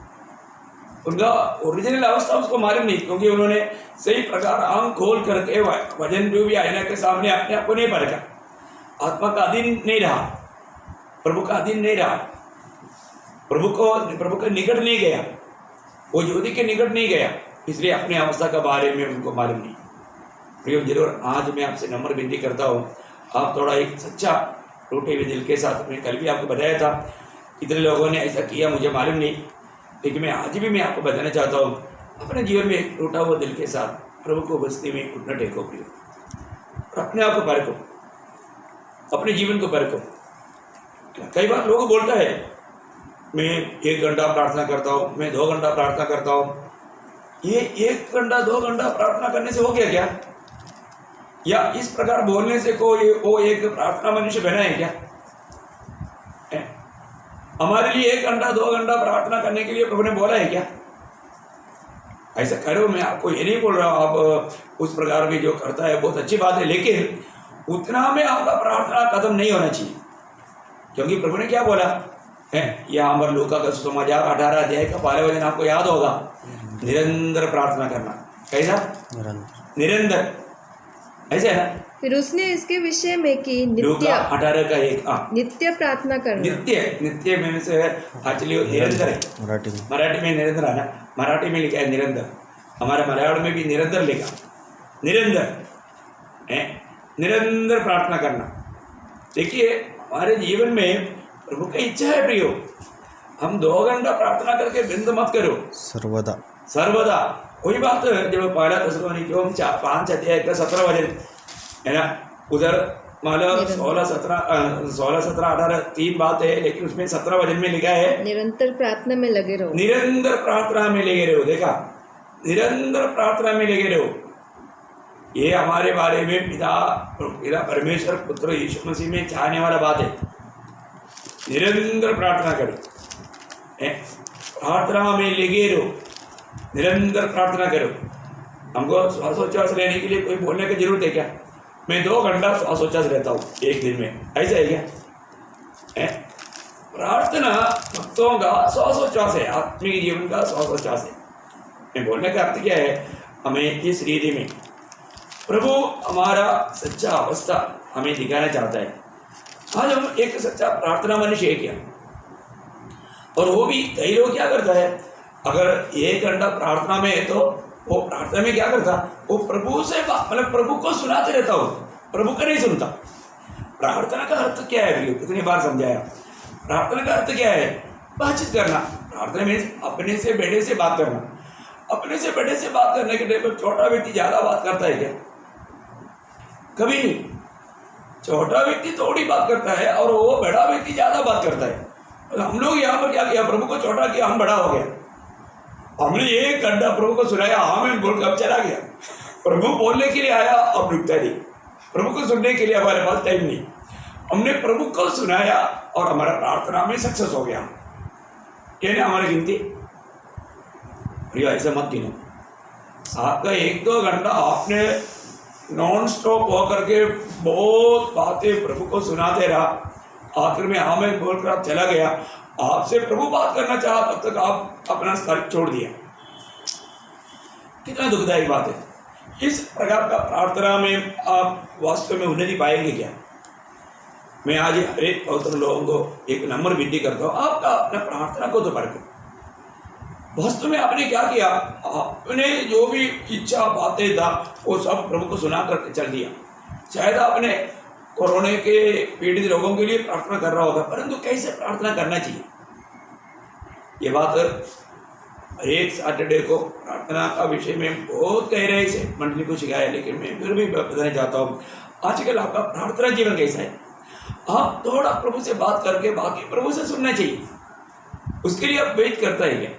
उनका ओरिजिनल अवस्था उसको मालूम नहीं, क्योंकि उन्होंने सही प्रकार आंख खोल करके वजन जो भी आईना के सामने अपने आप को नहीं परखा, आत्मा का अधीन नहीं रहा, प्रभु का अधीन नहीं रहा, प्रभु के निकट नहीं गया, वो ज्योति के निकट नहीं गया, इसलिए अपनी अवस्था के बारे में उनको मालूम नहीं। प्रियो जरूर आज मैं आपसे नम्र विनती करता हूँ, आप थोड़ा एक सच्चा टूटे हुए दिल के साथ, मैं कल भी आपको बताया था कितने लोगों ने ऐसा किया मुझे मालूम नहीं, लेकिन मैं आज भी मैं आपको बताना चाहता हूँ, अपने जीवन में एक टूटा हुआ दिल के साथ प्रभु को बस्ती में घुटना टेको प्रियो, और अपने आप को परखो, अपने जीवन को परखो। कई बार लोग बोलता है मैं 1 घंटा प्रार्थना करता हूँ, मैं 2 घंटा प्रार्थना करता हूँ। ये 1 घंटा 2 घंटा प्रार्थना करने से हो गया क्या? या इस प्रकार बोलने से कोई वो एक प्रार्थना मनुष्य बना है क्या? हमारे लिए 1 घंटा 2 घंटा प्रार्थना करने के लिए प्रभु ने बोला है क्या? ऐसा करो, मैं आपको ये नहीं बोल रहा हूँ आप उस प्रकार भी जो करता है बहुत अच्छी बात है, लेकिन उतना में आपका प्रार्थना खत्म नहीं होना चाहिए, क्योंकि प्रभु ने क्या बोला है? यहाँ पर लूका का सुसमाचार 18 अध्याय का 12 वचन आपको याद होगा, निरंतर प्रार्थना करना। कैसा? निरंतर, ऐसे है ना? फिर उसने इसके विषय में कि लूका 18 का 1 नित्य प्रार्थना करना। नित्य में से एक्चुअली निरंतर है, मराठी में निरंतर है ना, मराठी में लिखा है निरंतर, हमारे मलयालम में भी निरंतर लिखा, निरंतर है, निरंतर प्रार्थना करना। देखिए हमारे जीवन में प्रभु की इच्छा है प्रियो, हम 2 घंटा प्रार्थना करके बंद मत करो, सर्वदा सर्वदा। वही बात जब पहला थिस्सलुनीकियों 5 अध्याय का 17 वचन है ना, उधर मतलब 16 17 18 3 बात है, लेकिन उसमें 17 वचन में लिखा है निरंतर प्रार्थना में लगे रहो, निरंतर प्रार्थना में लगे रहो। देखा, निरंतर प्रार्थना में लगे रहो। ये हमारे बारे में पिता परमेश्वर पुत्र यीशु मसीह में चाहने वाला बात है, निरंतर प्रार्थना करो, प्रार्थना में लगे रहो, निरंतर प्रार्थना करो। हमको श्वासोच्छ्वास लेने के लिए कोई बोलने की जरूरत है क्या? मैं 2 घंटा श्वासोच्छ्वास लेता हूँ एक दिन में, ऐसा है क्या? प्रार्थना भक्तों का श्वासोच्छ्वास है, आत्मिक जीवन का श्वासोच्छ्वास है। मैं बोलने का अर्थ क्या है? हमें इस रीति में प्रभु हमारा सच्चा अवस्था हमें दिखाना चाहता है। आज हम एक सच्चा प्रार्थना मनुष्य है क्या? और वो भी कई लोग क्या करता है, अगर 1 घंटा प्रार्थना में है तो वो प्रार्थना में क्या करता, वो प्रभु से मतलब प्रभु को सुनाते रहता हो, प्रभु को नहीं सुनता। प्रार्थना का अर्थ क्या है? कितनी बार समझाया, प्रार्थना का अर्थ क्या है? बातचीत करना। प्रार्थना में अपने से बड़े से बात करना। अपने से बड़े से बात करने के टाइम पर छोटा व्यक्ति ज्यादा बात करता है क्या? कभी नहीं। छोटा व्यक्ति थोड़ी बात करता है और वो बड़ा व्यक्ति ज्यादा बात करता है। हम लोग यहाँ पर क्या किया, प्रभु को छोटा किया, हम बड़ा हो गया। हमने 1 घंटा प्रभु को सुनाया, हमें बोल कर चला गया। प्रभु बोलने के लिए आया, अब रुकता नहीं। प्रभु को सुनने के लिए हमारे पास टाइम नहीं। हमने प्रभु को सुनाया और हमारा प्रार्थना में सक्सेस हो गया। क्या ना हमारी गिनती प्रिय, ऐसा मत गिनो। आपका 1-2 घंटा आपने नॉन स्टॉप होकर के बहुत बातें प्रभु को सुनाते रहा, आखिर में हमें बोलकर आप चला गया। आपसे प्रभु बात करना चाहा, तब तक आप अपना स्थल छोड़ दिया। कितना दुखदायी बात है। इस प्रकार का प्रार्थना में आप वास्तव में उन्नति पाएंगे क्या? मैं आज हर एक पवित्र लोगों को एक नम्र विनती करता हूँ, आपका अपना प्रार्थना को तो परखो। वास्तव में आपने क्या किया? आपने जो भी इच्छा बातें था वो सब प्रभु को सुना करके चल दिया। शायद आपने कोरोना के पीड़ित लोगों के लिए प्रार्थना कर रहा होगा, परंतु कैसे प्रार्थना करना चाहिए ये बात हर एक सैटरडे को प्रार्थना का विषय में बहुत गहराई से मंडली को सिखाया, लेकिन मैं फिर भी बताना चाहता हूँ आजकल आपका प्रार्थना जीवन कैसा है। आप थोड़ा प्रभु से बात करके बाकी प्रभु से सुनना चाहिए। उसके लिए आप वेट करता है क्या?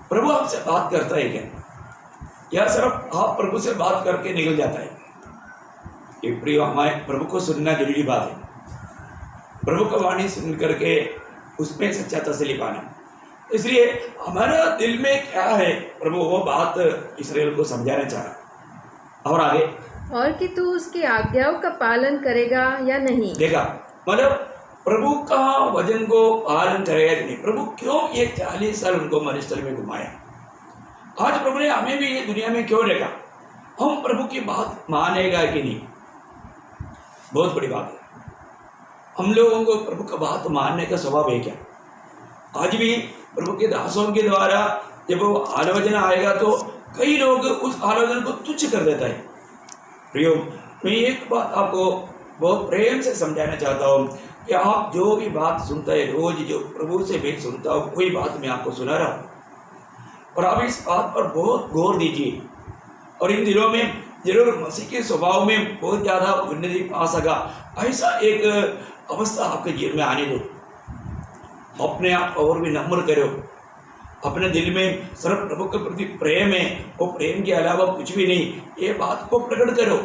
प्रभु आपसे बात करता है क्या, या सिर्फ आप प्रभु से बात करके निकल जाता है? ये प्रिय, हमारे प्रभु को सुनना जरूरी बात है। प्रभु का वाणी सुन करके उसमें सच्चा तसल्ली पाना। इसलिए हमारा दिल में क्या है, प्रभु वो बात इस्राएल को समझाना चाहा। और आगे, और कि तू उसकी आज्ञाओं का पालन करेगा या नहीं। देखा, मतलब प्रभु का वचन को पालन करेगा कि नहीं। प्रभु क्यों ये 40 साल उनको मरुस्थल में घुमाया? आज प्रभु ने हमें भी ये दुनिया में क्यों रखा? हम प्रभु की बात मानेगा कि नहीं, बहुत बड़ी बात है। हम लोगों को प्रभु का बात मानने का स्वभाव है क्या? आज भी प्रभु के दासों के द्वारा जब वो आलोचना आएगा तो कई लोग उस आलोचना को तुच्छ कर देता है। प्रियो, मैं एक बात आपको बहुत प्रेम से समझाना चाहता हूँ कि आप जो भी बात सुनते हैं, रोज जो प्रभु से मैं सुनता हूँ वही बात मैं आपको सुना रहा हूँ, और आप इस बात पर बहुत गौर दीजिए। और इन दिनों में जरूर मसीह के स्वभाव में बहुत ज़्यादा उन्नति पा सका, ऐसा एक अवस्था आपके जीवन में आने दो। अपने आप और भी नम्र करो, अपने दिल में सिर्फ प्रभु के प्रति प्रेम है, वो प्रेम के अलावा कुछ भी नहीं, ये बात को प्रकट करो,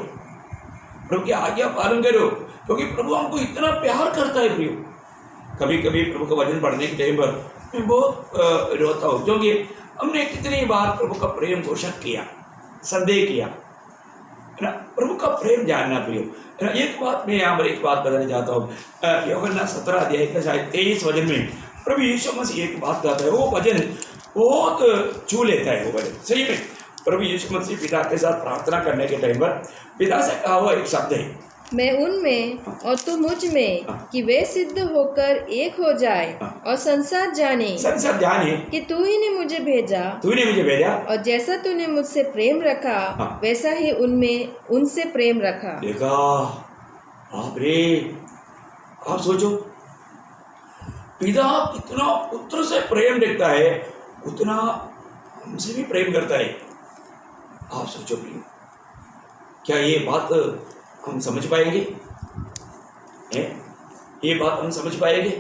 प्रभु की आज्ञा पालन करो, क्योंकि प्रभु हमको इतना प्यार करता है। प्रियो, कभी कभी प्रभु का वचन पढ़ने के टाइम पर मैं बहुत रोता हूँ, क्योंकि हमने कितनी बार प्रभु का प्रेम को शक किया, संदेह किया, है ना। प्रभु का प्रेम जानना प्रियो, है ना। एक बात मैं यहाँ पर एक बात बताना चाहता हूँ। यूहन्ना 17 अध्याय का शायद 23 वचन में प्रभु यीशु मसीह एक बात कहता है, वो वचन बहुत छू लेता है। वो वचन सही में प्रभु यीशु मसीह पिता के साथ प्रार्थना करने के टाइम पर पिता से कहा हुआ एक शब्द है, मैं उनमें और तू मुझ में, कि वे सिद्ध होकर एक हो जाए और संसार जाने कि तू ही ने मुझे भेजा, और जैसा तूने मुझसे प्रेम रखा वैसा ही उनमें उनसे प्रेम रखा। देखा आप रे, आप सोचो पिता कितना पुत्र से प्रेम रखता है, उतना हमसे भी प्रेम करता है। आप सोचो प्रिय, क्या ये बात हम समझ पाएंगे? ये बात हम समझ पाएंगे?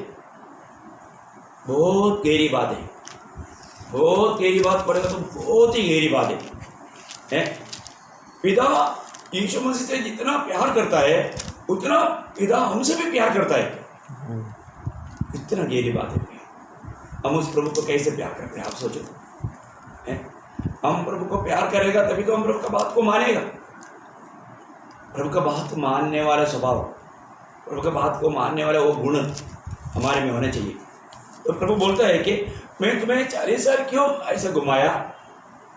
बहुत गहरी बात है, बहुत गहरी बात पड़ेगा तो बहुत ही गहरी बात है। पिता यीशु मसीह से जितना प्यार करता है उतना पिता हमसे भी प्यार करता है। इतना गहरी बात है। हम उस प्रभु को कैसे प्यार करते हैं, आप सोचो। हम प्रभु को प्यार करेगा तभी तो हम प्रभु का बात को मानेगा। प्रभु का बात मानने वाला स्वभाव, प्रभु का बात को मानने वाला वो गुण हमारे में होना चाहिए। तो प्रभु बोलता है कि मैं तुम्हें 40 साल क्यों ऐसा घुमाया,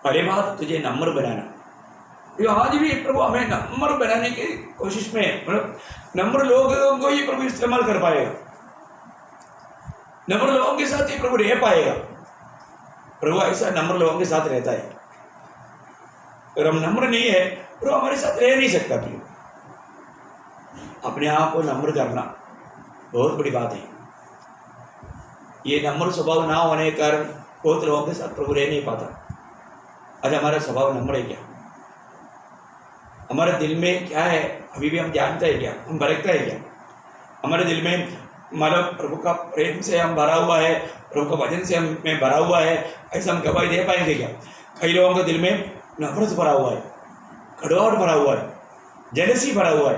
पहले बात तुझे नम्र बनाना। तो आज भी प्रभु हमें नम्र बनाने की कोशिश में, मतलब नम्र लोगों को ही प्रभु इस्तेमाल कर पाएगा, नम्र लोगों के साथ ही प्रभु रह पाएगा। प्रभु ऐसा नम्र लोगों के साथ रहता है। अगर हम नम्र नहीं है प्रभु हमारे साथ रह नहीं सकता। प्रिय, अपने आप को नम्र करना बहुत बड़ी बात है। ये नम्र स्वभाव ना होने के कारण बहुत लोगों के साथ प्रभु रह नहीं पाता। आज हमारा स्वभाव नम्र है क्या? हमारे दिल में क्या है अभी भी हम जानते हैं क्या? हम भरकता है क्या? हमारे दिल में मतलब प्रभु का प्रेम से हम भरा हुआ है, प्रभु का वचन से हमें भरा हुआ है, ऐसा हम गवाही दे पाएंगे क्या? कई लोगों के दिल में नफरत भरा हुआ है, कड़वाहट भरा हुआ है, जेलसी भरा हुआ है,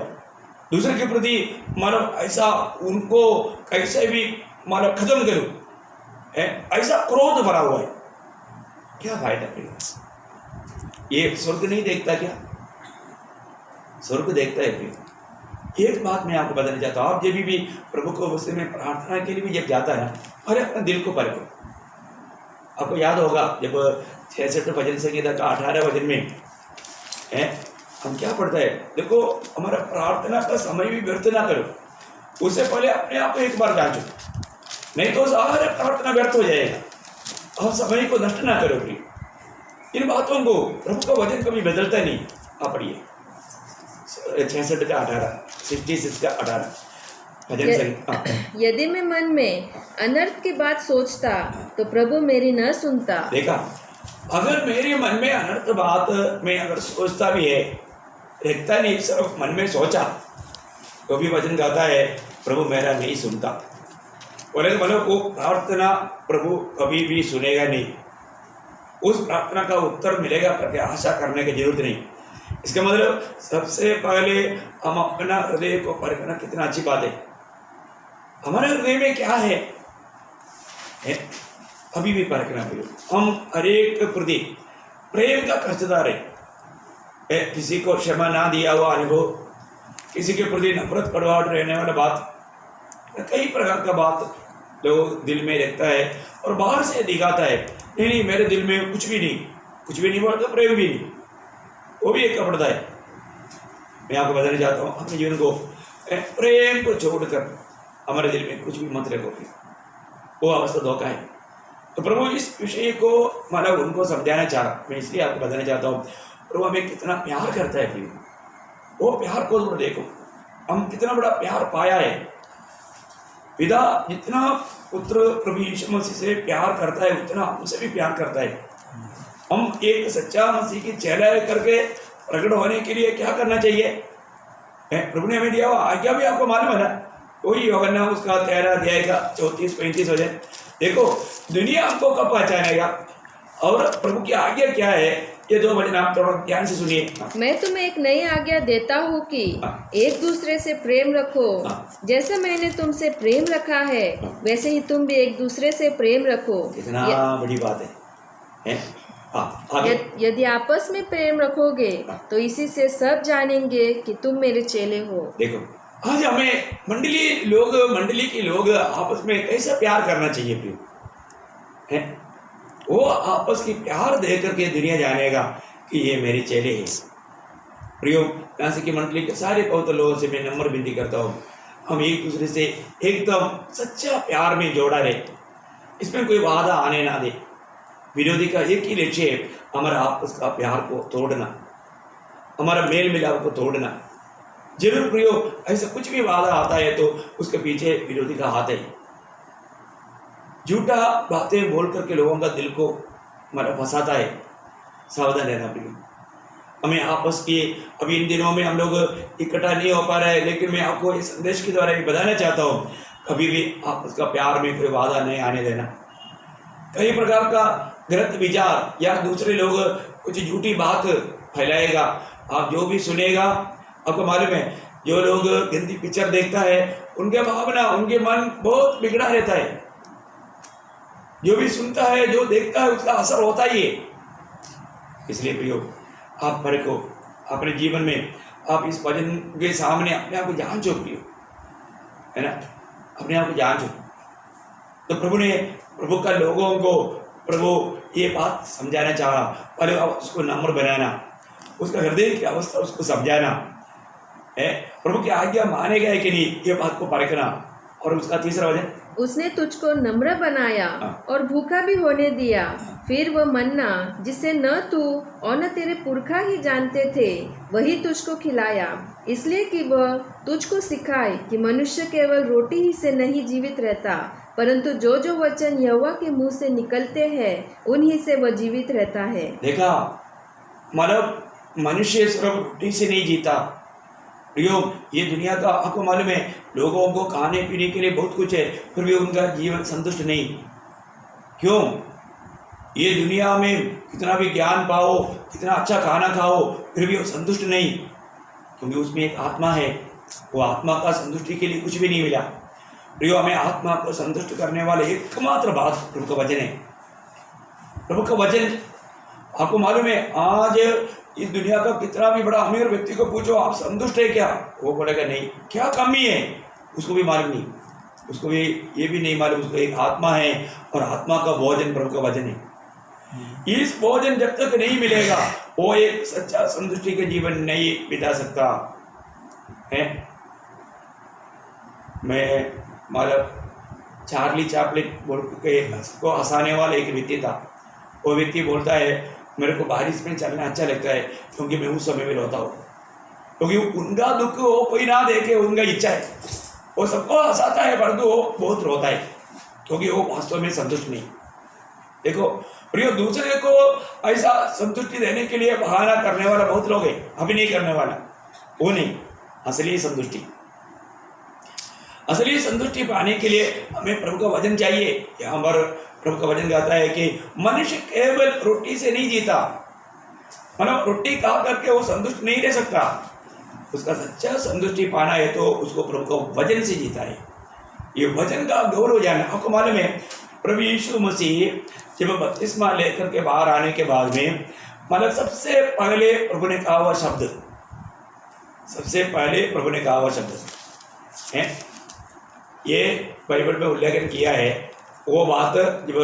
दूसरे के प्रति मतलब ऐसा उनको कैसे भी मतलब खत्म करो, ऐसा क्रोध भरा हुआ है। क्या फायदा प्रिय? ये स्वर्ग नहीं देखता क्या? स्वर्ग देखता है प्रिय। एक बात मैं आपको बताना चाहता हूँ, आप जब भी प्रभु को उससे में प्रार्थना के लिए भी जब जाता है, अरे अपने दिल को परखो। आपको याद होगा जब 66 भजन संहिता का 18 भजन में हम क्या पढ़ता है, देखो हमारा प्रार्थना का समय भी व्यर्थ ना करो, उससे पहले अपने आप को एक बार जांचो, नहीं तो सारा प्रार्थना व्यर्थ हो जाएगा। आप समय को नष्ट ना करो प्रिय। इन बातों को प्रभु का वचन कभी बदलता नहीं। आप पढ़िए 66 का 18, 66 का 18 भजन संहिता। यदि मैं मन में अनर्थ की बात सोचता तो प्रभु मेरी न सुनता। देखा, अगर मेरे मन में अनर्थ बात मैं अगर सोचता भी है, रखता नहीं, सिर्फ मन में सोचा, तो भी वचन कहता है प्रभु मेरा नहीं सुनता। और मतलब वो प्रार्थना प्रभु कभी भी सुनेगा नहीं। उस प्रार्थना का उत्तर मिलेगा करके आशा करने की जरूरत नहीं। इसका मतलब सबसे पहले हम अपना हृदय को परखना, कितना अच्छी बात है। हमारे हृदय में क्या है अभी भी परखना पड़ेगा। हम हर एक प्रति प्रेम का कर्जदार है। किसी को क्षमा ना दिया हुआ अनुभव, किसी के प्रति नफरत कड़वाहट रहने वाला बात, कई प्रकार का बात लोग दिल में रखता है और बाहर से दिखाता है, नहीं मेरे दिल में कुछ भी नहीं बोला तो प्रेम भी नहीं, वो भी एक कपड़ता है। मैं आपको बताना चाहता हूँ, अपने जीवन को प्रेम को छोड़कर हमारे दिल में कुछ भी मत रखो, वो अवस्था धोखा है। तो प्रभु इस विषय को मतलब उनको समझाना चाह रहा, मैं इसलिए आपको बताना चाहता हूँ प्रभु हमें कितना प्यार करता है प्रिय। वो प्यार को थोड़ा देखो, हम कितना बड़ा प्यार पाया है। पिता जितना पुत्र प्रभु यीशु मसीह से प्यार करता है उतना हमसे भी प्यार करता है। हम एक सच्चा मसीह की चेला करके प्रकट होने के लिए क्या करना चाहिए? प्रभु ने हमें दिया हुआ आज्ञा भी आपको मालूम है ना, वही यूहन्ना उसका 13 अध्याय का 34-35 हो जाए। देखो दुनिया हमको कब पहचानेगा और प्रभु की आज्ञा क्या है, ये 2 वचन आप थोड़ा ध्यान से सुनिए। मैं तुम्हें एक नई आज्ञा देता हूँ कि एक दूसरे से प्रेम रखो। जैसा मैंने तुमसे प्रेम रखा है वैसे ही तुम भी एक दूसरे से प्रेम रखो। कितना बड़ी बात है? यदि आपस में प्रेम रखोगे तो इसी से सब जानेंगे कि तुम मेरे चेले हो। देखो आज हमें मंडली के लोग आपस में कैसा प्यार करना चाहिए प्रियो? है वो आपस की प्यार दे करके दुनिया जानेगा कि ये मेरे चेले हैं। प्रियो यहाँ से की मंडली के सारे पवित्र लोगों से मैं नम्र विनती करता हूँ, हम एक दूसरे से एकदम सच्चा प्यार में जोड़ा रहे, इसमें कोई बाधा आने ना दे। विरोधी का एक ही लक्ष्य है, हमारा आपस का प्यार को तोड़ना, हमारा मेल मिलाप को तोड़ना। जरूर प्रियो ऐसा कुछ भी बाधा आता है तो उसके पीछे विरोधी का हाथ है। झूठा बातें बोल करके लोगों का दिल को मतलब फंसाता है। सावधान रहना प्रियो। हमें आपस की अभी इन दिनों में हम लोग इकट्ठा नहीं हो पा रहे हैं, लेकिन मैं आपको इस संदेश के द्वारा ये बताना चाहता हूँ, कभी भी आपस का प्यार में कोई बाधा नहीं आने देना। कई प्रकार का गलत विचार या दूसरे लोग कुछ झूठी बात फैलाएगा, आप जो भी सुनेगा आपको मालूम है, जो लोग गंदी पिक्चर देखता है उनके भावना उनके मन बहुत बिगड़ा रहता है। जो भी सुनता है जो देखता है उसका असर होता ही है। इसलिए प्रियो आप भरे को अपने जीवन में आप इस वचन के सामने अपने आप को जांचो प्रियो, है ना, अपने आप को जांचो। तो प्रभु का लोगों को प्रभु ये बात समझाना चाह रहा, पहले उसको नम्र बनाना, उसका हृदय की अवस्था उसको समझाना है। प्रभु की आज्ञा मानेगा कि नहीं ये बात को परखना। और उसका तीसरा वचन, उसने तुझको नम्र बनाया और भूखा भी होने दिया। फिर वह मन्ना जिसे न तू और न तेरे पुरखा ही जानते थे वही तुझको खिलाया, इसलिए कि वह तुझको सिखाए कि मनुष्य केवल रोटी ही से नहीं जीवित रहता, परंतु जो जो वचन यहोवा के मुंह से निकलते हैं उन्हीं से वह जीवित रहता है। देखा मतलब मनुष्य सिर्फ रोटी से नहीं जीता प्रियो। ये दुनिया का आपको मालूम है, लोगों को खाने पीने के लिए बहुत कुछ है, फिर भी उनका जीवन संतुष्ट नहीं। क्यों? ये दुनिया में कितना भी ज्ञान पाओ, कितना अच्छा खाना खाओ, फिर भी वो संतुष्ट नहीं, क्योंकि उसमें एक आत्मा है। वो आत्मा का संतुष्टि के लिए कुछ भी नहीं मिला प्रियो। हमें आत्मा को संतुष्ट करने वाले एकमात्र बात प्रभु का वचन है। प्रभु का वचन आपको मालूम है, आज इस दुनिया का कितना भी बड़ा अमीर व्यक्ति को पूछो आप संतुष्ट है क्या, वो बोलेगा नहीं। क्या कमी है उसको भी मालूम नहीं, उसको भी ये भी नहीं मालूम, उसको एक आत्मा है और आत्मा का भोजन प्रभु का वचन है। इस भोजन जब तक नहीं मिलेगा वो एक सच्चा संतुष्टि का जीवन नहीं बिता सकता है। मैं मतलब चार्ली चैपलिन बोल के को हंसाने वाला एक व्यक्ति था। वो व्यक्ति बोलता है मेरे को बारिश में चलना अच्छा लगता है क्योंकि मैं उस समय में रोता हूँ, क्योंकि उनका दुख वो कोई ना देखे, उनका इच्छा है, वो सबको हंसाता है परंतु वो बहुत रोता है क्योंकि वो वास्तव में संतुष्ट नहीं। देखो प्रियो, दूसरे को ऐसा संतुष्टि देने के लिए बहाना करने वाला बहुत लोग हैं, अभिनय करने वाला वो नहीं। असली संतुष्टि पाने के लिए हमें प्रभु का वचन चाहिए। यहाँ पर प्रभु का वचन कहता है कि मनुष्य केवल रोटी से नहीं जीता, मतलब रोटी खा करके वो संतुष्ट नहीं रह सकता। उसका सच्चा संतुष्टि पाना है तो उसको प्रभु का वचन से जीता है। ये वचन का गौरव जानना। आपको मालूम है प्रभु यीशु मसीह जब बपतिस्मा लेकर के बाहर आने के बाद में मतलब सबसे पहले प्रभु ने कहा हुआ शब्द है, ये बाइबल में उल्लेखन किया है। वो बात जब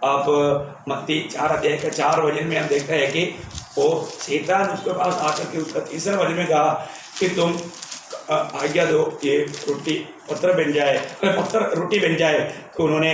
आप मत्ती 4 अध्याय के 4 वचन में हम देखते हैं कि वो शैतान उसके पास आकर के उसका तीसरा वचन में कहा कि तुम आज्ञा दो ये रोटी बन जाए। तो उन्होंने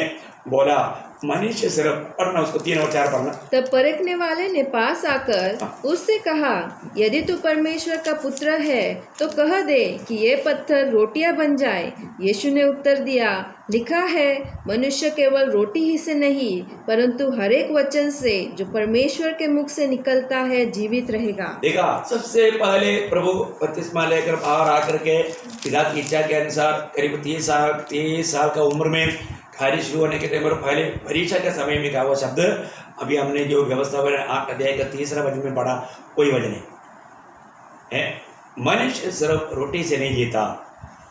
बोला मनुष्य सिर्फ पढ़ना, उसको 3 और 4 पढ़ना। तब परखने वाले ने पास आकर उससे कहा, यदि तू परमेश्वर का पुत्र है तो कह दे कि ये पत्थर रोटियां बन जाए। यीशु ने उत्तर दिया, लिखा है, मनुष्य केवल रोटी ही से नहीं परंतु हर एक वचन से जो परमेश्वर के मुख से निकलता है जीवित रहेगा। देखा, सबसे पहले प्रभु बपतिस्मा लेकर बाहर आकर के पिता की इच्छा के अनुसार करीब 30 साल का उम्र में कार्य शुरू होने के टाइम पर पहले परीक्षा के समय में कहा वो शब्द अभी हमने जो व्यवस्था 8 अध्याय का 3रा वचन में पढ़ा, कोई वचन है। मनुष्य सिर्फ रोटी से नहीं जीता,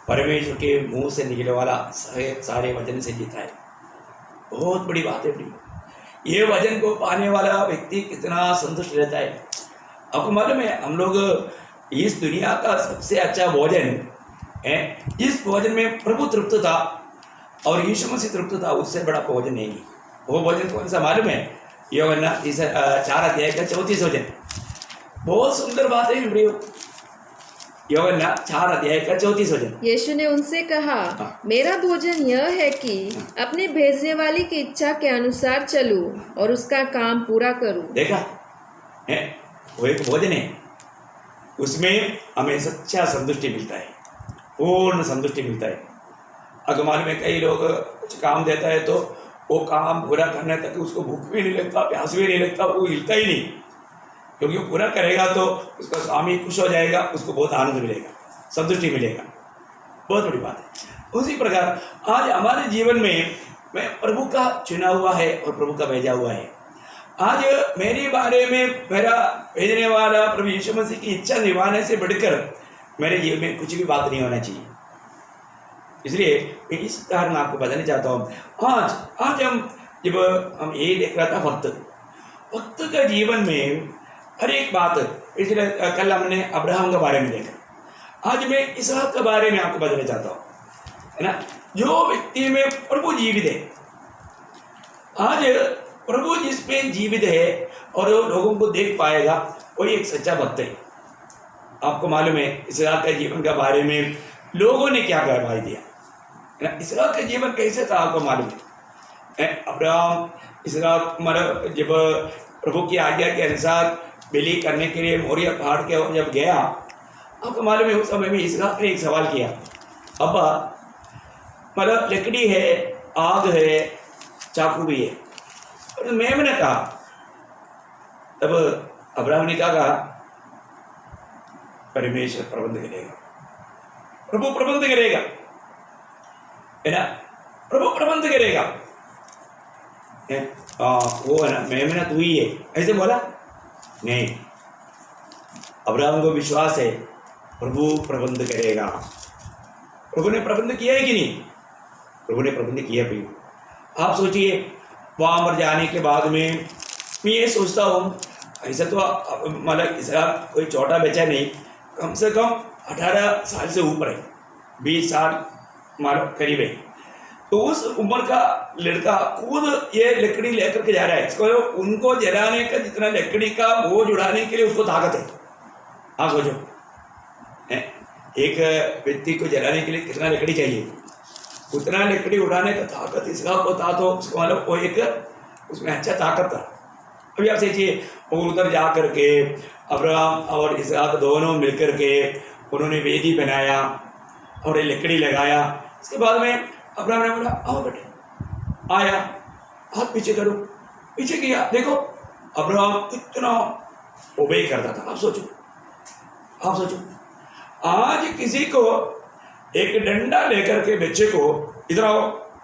परमेश्वर के मुंह से निकले वाला सारे वचन से जीता है। बहुत बड़ी बात है प्रिय। ये वचन को पाने वाला व्यक्ति कितना संतुष्ट रहता है। आपको मालूम है, हम लोग इस दुनिया का सबसे अच्छा भोजन है, इस भोजन में प्रभु तृप्त था और यीशु मसीह तृप्त था, उससे बड़ा भोजन नहीं। वो भोजन कौन सा मालूम है? यूहन्ना 4 अध्याय का 34 वचन। बहुत सुंदर बात है प्रियो। यूहन्ना 4 अध्याय का 34 वचन। यीशु ने उनसे कहा, मेरा भोजन यह है कि अपने भेजने वाली की इच्छा के अनुसार चलूं और उसका काम पूरा करूं। देखा है, वो एक भोजन है, उसमें हमें सच्चा संतुष्टि मिलता है, पूर्ण संतुष्टि मिलता है। अगर मालूम में कई लोग कुछ काम देता है तो वो काम पूरा करने तक उसको भूख भी नहीं लगता, प्यास भी नहीं लगता, वो हिलता ही नहीं, क्योंकि वो पूरा करेगा तो उसका स्वामी खुश हो जाएगा, उसको बहुत आनंद मिलेगा, संतुष्टि मिलेगा। बहुत बड़ी बात है। उसी प्रकार आज हमारे जीवन में मैं प्रभु का चुना हुआ है और प्रभु का भेजा हुआ है। आज मेरे बारे में मेरा भेजने वाला प्रभु यीशु मसीह की इच्छा निभाने से बढ़कर मेरे जीवन में कुछ भी बात नहीं होना चाहिए। इसलिए मैं इस कारण आपको बताना चाहता हूँ। आज जब हम ये देख रहा था भक्त का जीवन में हर एक बात, पिछले कल हमने अब्राहम के बारे में देखा, आज मैं इसहाक के बारे में आपको बताना चाहता हूँ, है ना। जो व्यक्ति में प्रभु जीवित है, आज प्रभु जिसमें जीवित है और लोगों को देख पाएगा, वही एक सच्चा भक्त है। आपको मालूम है इसहाक के जीवन के बारे में लोगों ने क्या गवाही दिया, इसहाक का जीवन कैसे था आपको मालूम है। अब्राहम इसहाक जब प्रभु की आज्ञा के अनुसार बलि करने के लिए मोरिया पहाड़ के जब गया, आपको मालूम है उस समय में इसहाक ने एक सवाल किया, अब्बा लकड़ी है, आग है, चाकू भी है, और मैंने कहा, तब अब्राहम ने क्या कहा, परमेश्वर प्रबंध करेगा, प्रभु प्रबंध करेगा, है ना, प्रभु प्रबंध करेगा। वो है ना, मैं तू ही है, ऐसे बोला नहीं। अब्राहम को विश्वास है प्रभु प्रबंध करेगा। प्रभु ने प्रबंध किया है कि नहीं? प्रभु ने प्रबंध किया भी। आप सोचिए, वहाँ मर जाने के बाद में मैं ये सोचता हूँ, ऐसा तो इसका कोई छोटा बच्चा नहीं, कम से कम 18 साल से ऊपर है, 20 साल करीब है, तो उस उम्र का लड़का खुद ये लकड़ी लेकर के जा रहा है। इसको उनको जलाने का जितना लकड़ी का बोझ उड़ाने के लिए उसको ताकत है। आप सोचो, एक व्यक्ति को जलाने के लिए कितना लकड़ी चाहिए, उतना लकड़ी उड़ाने का ताकत इसका को था, तो उसको मतलब वो एक उसमें अच्छा ताकत था। अभी आप सोचिए, वो उधर जा करके अब्राहम और इसहाक दोनों मिलकर के उन्होंने वेदी बनाया और लकड़ी लगाया। इसके बाद में अब्राहम ने बोला, आओ बेटे, आया, हाथ पीछे करो, पीछे किया, देखो अब्राहम कितना ओबे करता था। आप सोचो, आज किसी को एक डंडा लेकर के बच्चे को इधर आओ,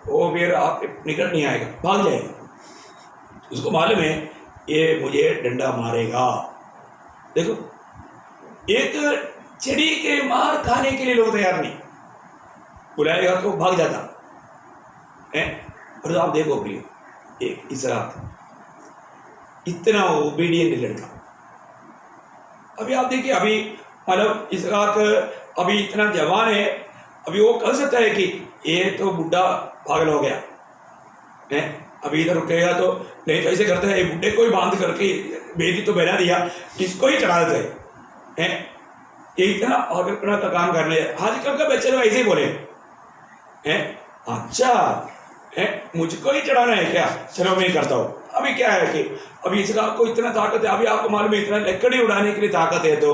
वो फिर आप निकल नहीं आएगा, भाग जाएगा। उसको मालूम है ये मुझे डंडा मारेगा। देखो, एक चिड़ी के मार खाने के लिए लोग तैयार नहीं, बुलाएगा तो भाग जाता है। और आप देखो प्रिय, एक इसहाक इतना ओबीडियंट लड़का, अभी आप देखिए, अभी मतलब इसहाक अभी इतना जवान है, अभी वो कह सकता है कि ये तो बुढ़ा पागल हो गया है, अभी इधर रुकेगा तो नहीं, तो ऐसे करते हैं, बुढ़े को ही बांध करके बेदी तो बना दिया, इसको ही चढ़ा देते हैं। ये इतना पागलपना का काम करने, आजकल का बच्चे लोग ऐसे ही बोले हैं। अच्छा है मुझको ही चढ़ाना है क्या, चलो मैं करता हूँ। अभी क्या है कि अभी इसहाक को इतना ताकत है, अभी आपको मालूम है इतना लकड़ी उड़ाने के लिए ताकत है, तो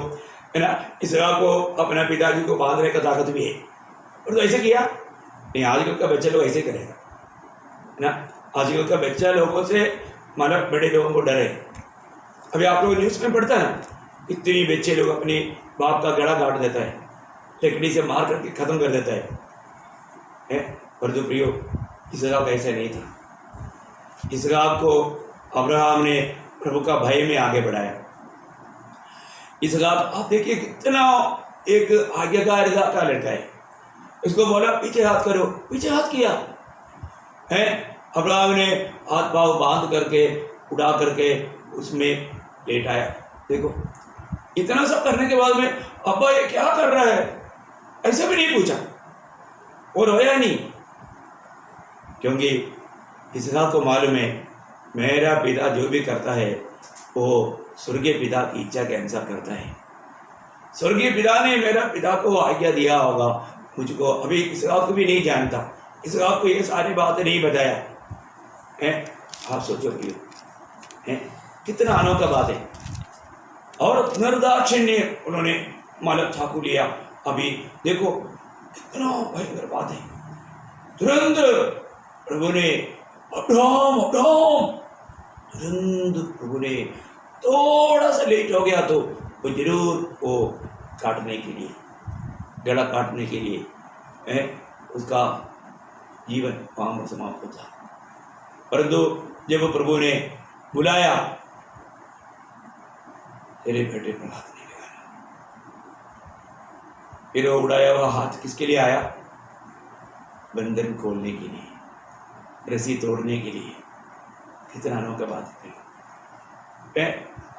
है ना, इसहाक को अपना पिताजी को बांधने का ताकत भी है। और तो ऐसे किया नहीं, आजकल का बच्चा लोग ऐसे करेगा, है ना। आजकल का बच्चा लोगों से मतलब बड़े लोगों को डरे। अभी आप लोग न्यूज़ में पढ़ता है ना, इतनी बच्चे लोग अपने बाप का गला काट देता है, लकड़ी से मार करके ख़त्म कर देता है। पर जो प्रियो इसहाक ऐसा नहीं था। इसहाक को अब्राहम ने प्रभु का भय में आगे बढ़ाया। इसहाक आप देखिए कितना एक आज्ञाकारिता का लड़का है। इसको बोला पीछे हाथ करो, पीछे हाथ किया है। अब्राहम ने हाथ पाँव बांध करके उड़ा करके उसमें लेटाया। देखो इतना सब करने के बाद में अब्बा ये क्या कर रहा है, ऐसा भी नहीं पूछा, वो रोया नहीं, क्योंकि इसहाक को मालूम है मेरा पिता जो भी करता है वो स्वर्गीय पिता की इच्छा के अनुसार करता है। स्वर्गीय पिता ने मेरा पिता को आज्ञा दिया होगा मुझको। अभी इसहाक को भी नहीं जानता, इसहाक को ये सारी बातें नहीं बताया है। आप सोचो प्रियो, है कितना अनोखा बात है। और निर्दाक्षिण्य उन्होंने मालक चाकू लिया। अभी देखो कितना भयंकर बात है। तुरंत प्रभु ने अब्राहम अब्राहम, तुरंत प्रभु ने थोड़ा सा लेट हो गया तो वो जरूर वो काटने के लिए, गला काटने के लिए है, उसका जीवन वहाँ पर समाप्त होता। परंतु जब प्रभु ने बुलाया, तेरे बेटे पर हाथ नहीं लगाना, फिर वो उड़ाया हुआ हाथ किसके लिए आया, बंधन खोलने के लिए, रस्सी तोड़ने के लिए। कितना अनोखा बात है।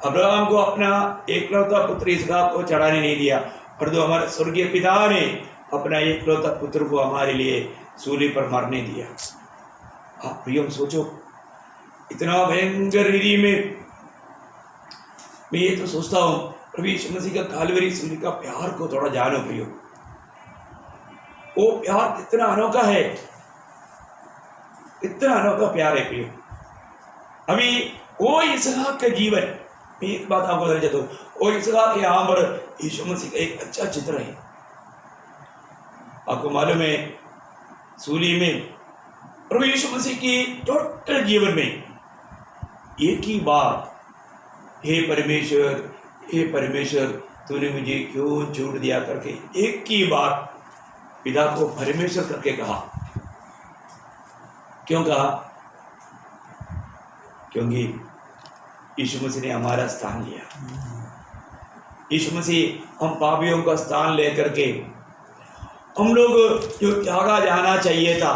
अब्राहम को अपना एकलौता पुत्र इसहाक को चढ़ाने नहीं दिया, पर तो हमारे स्वर्गीय पिता ने अपना एकलौता पुत्र को हमारे लिए सूली पर मारने दिया। आप प्रियो सोचो, इतना भयंकर रीति में मैं ये तो सोचता हूँ प्रभु यीशु मसीह का कालवरी सूली का प्यार को थोड़ा जानो प्रियो। वो प्यार कितना अनोखा है, इतना अनोखा प्यार है प्रियो। अभी वो इसहाक का जीवन, मैं एक बात आपको बताना चाहता हूँ, वो इसहाक यहाँ पर यीशु मसीह का एक अच्छा चित्र है। आपको मालूम है सूली में प्रभु यीशु मसीह की टोटल जीवन में एक ही बार, हे परमेश्वर तूने मुझे क्यों छोड़ दिया करके एक ही बार पिता को परमेश्वर करके कहा। क्यों कहा? क्योंकि यीशु मसीह ने हमारा स्थान लिया। यीशु मसीह हम पापियों का स्थान लेकर के, हम लोग जो त्यागा जाना चाहिए था,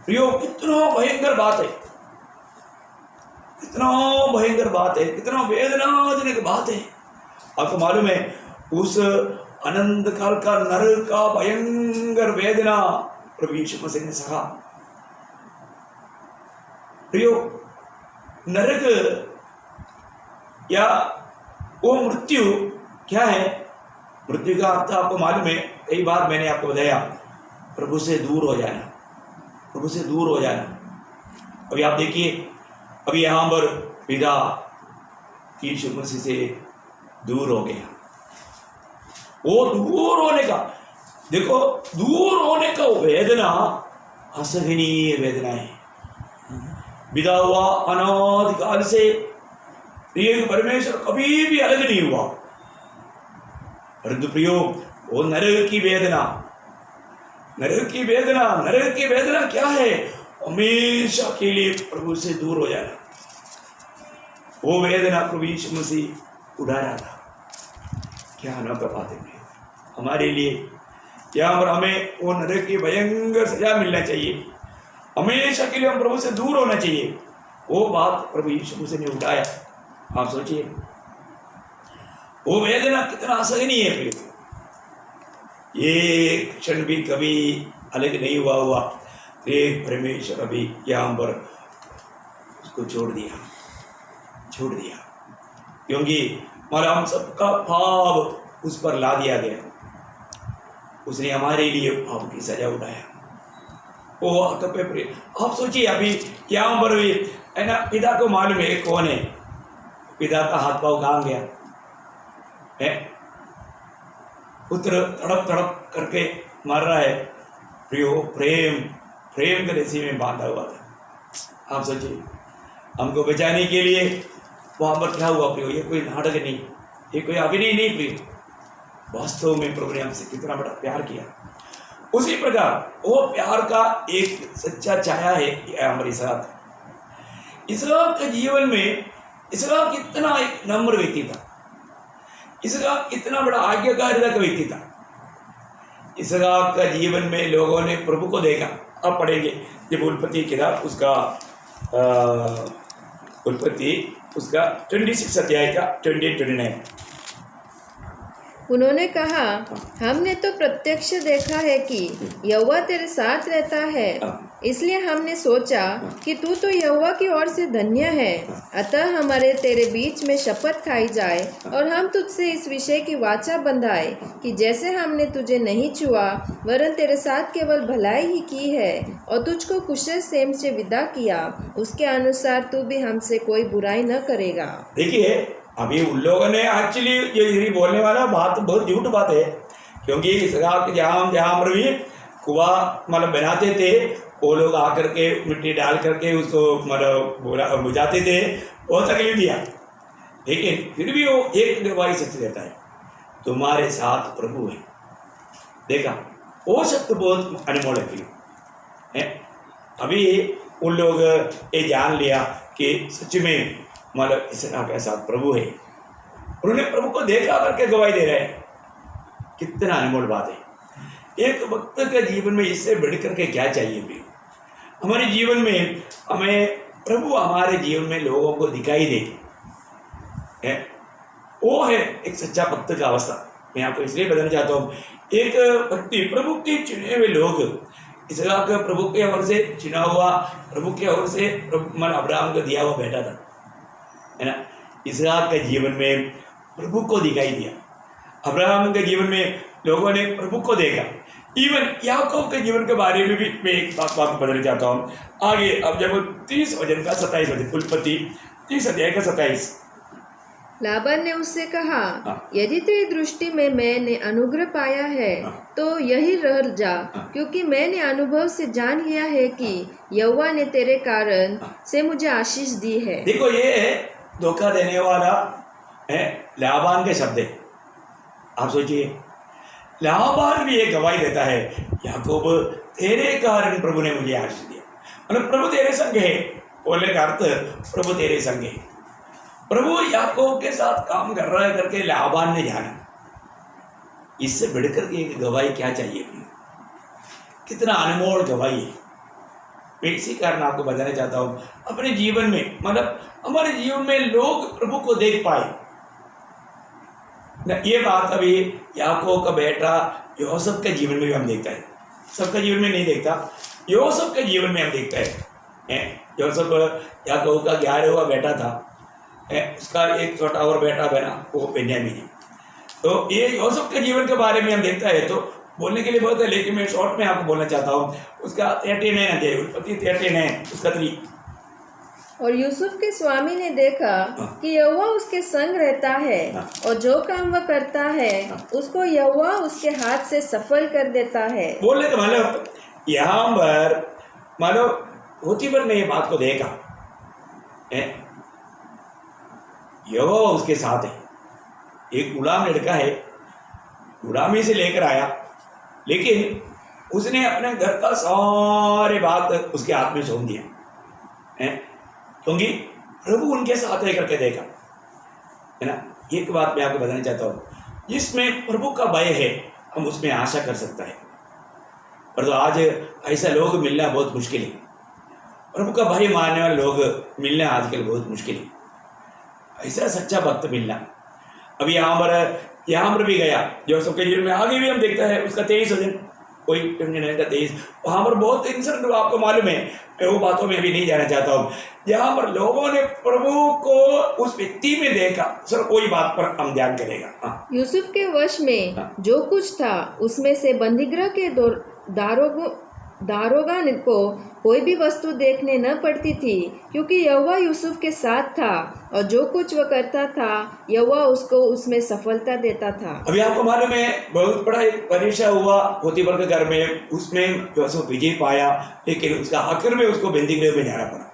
प्रियो कितना भयंकर बात है, कितना भयंकर बात है, कितना वेदनाजनक बात है। आपको मालूम है उस अनंत काल का नरक का भयंकर वेदना प्रभु यीशु मसीह ने सहा। प्रियो नरक या वो मृत्यु क्या है? मृत्यु का अर्थ आपको मालूम है, कई बार मैंने आपको बताया, प्रभु से दूर हो जाना, प्रभु से दूर हो जाना। अभी आप देखिए, अभी यहाँ पर पिता यीशु मसीह से दूर हो गया। वो दूर होने का, देखो दूर होने का वेदना असहनीय वेदना है। विदा हुआ अनादिकाल से एक परमेश्वर कभी भी अलग नहीं हुआ। परंतु प्रियो वो नरक की वेदना, नरक की वेदना, नरक की वेदना क्या है? हमेशा के लिए प्रभु से दूर हो जाना। वो वेदना प्रभु यीशु मसीह उठा रहा था। क्या अनोखा बात है हमारे लिए। यहाँ पर हमें वो नरक की भयंकर सजा मिलना चाहिए, हमेशा के लिए हम प्रभु से दूर होना चाहिए। वो बात प्रभु यीशु मसीह ने उठाया। आप सोचिए वो वेदना कितना असहनीय है प्रिय। ये क्षण भी कभी अलग नहीं हुआ एक परमेश्वर अभी यहाँ पर उसको छोड़ दिया, क्योंकि हमारा हम सबका पाप उस पर ला दिया गया। उसने हमारे लिए पाप की सजा उठाया। वो तो पे प्रिय। आप सोचिए अभी यहाँ पर भी है ना, पिता को मालूम है कौन है, पिता का हाथ पाँव कहाँ गया है, पुत्र तड़प तड़प करके मर रहा है, प्रियो प्रेम प्रेम के रस्सी में बांधा हुआ था। आप सोचिए हमको बचाने के लिए वहाँ पर क्या हुआ प्रियो, ये कोई नाटक नहीं, ये कोई अभिनय नहीं प्रियो, वास्तव में प्रभु ने हमसे कितना बड़ा प्यार किया। उसी प्रकार वो प्यार का एक सच्चा छाया है हमारे साथ। इसहाक के जीवन में इसहाक कितना एक नम्र व्यक्ति था, इसहाक कितना बड़ा आज्ञाकारिता का व्यक्ति था। इसहाक का जीवन में लोगों ने प्रभु को देखा। अब पढ़ेंगे जब उत्पत्ति किताब उसका उत्पत्ति उसका 26 अध्याय का 28-29। उन्होंने कहा, हमने तो प्रत्यक्ष देखा है कि यहोवा तेरे साथ रहता है, इसलिए हमने सोचा कि तू तो यहोवा की ओर से धन्य है। अतः हमारे तेरे बीच में शपथ खाई जाए और हम तुझसे इस विषय की वाचा बंधाए कि जैसे हमने तुझे नहीं छुआ वरन तेरे साथ केवल भलाई ही की है और तुझको कुशल क्षेम से विदा किया, उसके अनुसार तू भी हमसे कोई बुराई न करेगा। देखिए अभी उन लोगों ने एक्चुअली ये बोलने वाला बात बहुत झूठ बात है, क्योंकि इसहाक जहाँ पर भी कुआं मतलब बनाते थे वो लोग आकर के मिट्टी डाल करके उसको मतलब बुझाते थे, बहुत तकलीफ दिया, लेकिन फिर भी वो एक गवाही सच देता है, तुम्हारे साथ प्रभु है। देखा वो शब्द बहुत अनमोल है। अभी उन लोग ये जान लिया कि सच में मतलब इसहाक के साथ प्रभु है, उन्होंने प्रभु को देखा करके गवाही दे रहे हैं। कितना अनमोल बात है। एक भक्त के जीवन में इससे बढ़ करके क्या चाहिए भी, हमारे जीवन में हमें प्रभु हमारे जीवन में लोगों को दिखाई दे है, वो है एक सच्चा भक्त का अवस्था। मैं आपको इसलिए बताना चाहता हूँ, एक भक्ति प्रभु के चुने हुए लोग, इसहाक प्रभु के ओर से चुना हुआ, प्रभु के ओर से अब्राहम को दिया हुआ बेटा था, है ना। इसहाक के जीवन में प्रभु को दिखाई दिया, अब्राहम के जीवन में लोगों ने प्रभु को देखा। इवन याकूब के जीवन के बारे में भी मैं एक बात बताना चाहता हूँ आगे। अब जब 30 वचन का 27 उत्पत्ति 30 अध्याय का 27। लाबान ने उससे कहा, यदि तेरी दृष्टि में मैंने अनुग्रह पाया है तो यही रह जा, क्योंकि मैंने अनुभव से जान लिया है कि यहोवा ने तेरे कारण से मुझे आशीष दी है। देखो ये धोखा देने वाला है लाबान के शब्द है। आप सोचिए लाबान भी एक गवाही देता है, याकूब तेरे कारण प्रभु ने मुझे आशीष दिया, मतलब प्रभु तेरे संग है, बोलने का अर्थ प्रभु तेरे संग है। प्रभु याकूब के साथ काम कर रहा है करके लाबान ने जाना। इससे बढ़कर के एक गवाही क्या चाहिए, कितना अनमोल गवाही है। मैं इसी कारण आपको बताना चाहता हूँ, अपने जीवन में मतलब हमारे जीवन में लोग प्रभु को देख पाए। ये बात अभी याकूब का बेटा यूसुफ के जीवन में भी हम देखता है, सबके जीवन में नहीं देखता, यूसुफ के जीवन में हम देखता है। यूसुफ याकूब का 11वां बेटा था, उसका एक छोटा और बेटा बना वो बेन्यामीन। तो ये यूसुफ के जीवन के बारे में हम देखता है, तो बोलने के लिए बहुत है, लेकिन मैं शॉर्ट में आपको बोलना चाहता हूँ। उसका 39 अध्याय उत्पत्ति 39 उसका 3। और यूसुफ के स्वामी ने देखा कि यहोवा उसके संग रहता है और जो काम वह करता है उसको यहोवा उसके हाथ से सफल कर देता है। बोलने का मतलब यहाँ पर मतलब पोतीफर ने ये बात को देखा, यहोवा उसके साथ है। एक गुलाम लड़का है, गुलामी से लेकर आया, लेकिन उसने अपने घर का सारे बात उसके हाथ में सौंप दिया, क्योंकि प्रभु उनके साथ है करके देखा, है ना। एक बात मैं आपको बताना चाहता हूँ, जिसमें प्रभु का भय है हम उसमें आशा कर सकता है, पर तो आज ऐसा लोग मिलना बहुत मुश्किल है। प्रभु का भय मानने वाले लोग मिलना आजकल बहुत मुश्किल है, ऐसा सच्चा भक्त मिलना। अभी यहाँ पर भी गया जो सबके जीवन में आगे भी हम देखता है, उसका 23 दिन कोई 29 का 23, वहाँ पर बहुत इंसिडेंट आपको मालूम है, मैं वो बातों में अभी नहीं जाना चाहता हूँ। यहाँ पर लोगों ने प्रभु को उस व्यक्ति में देखा, सर कोई बात पर हम ध्यान करेगा। यूसुफ के वश में जो कुछ था उसमें से बंदीगृह के दारोगा को कोई भी वस्तु देखने न पड़ती थी, क्योंकि यहोवा यूसुफ के साथ था और जो कुछ वह करता था यहोवा उसको उसमें सफलता देता था। अभी आपको मालूम है, बहुत बड़ा एक परीक्षा हुआ पोतीफर के घर में, उसमें यूसुफ विजय पाया, लेकिन उसका आखिर में उसको बंदीगृह में जाना पड़ा।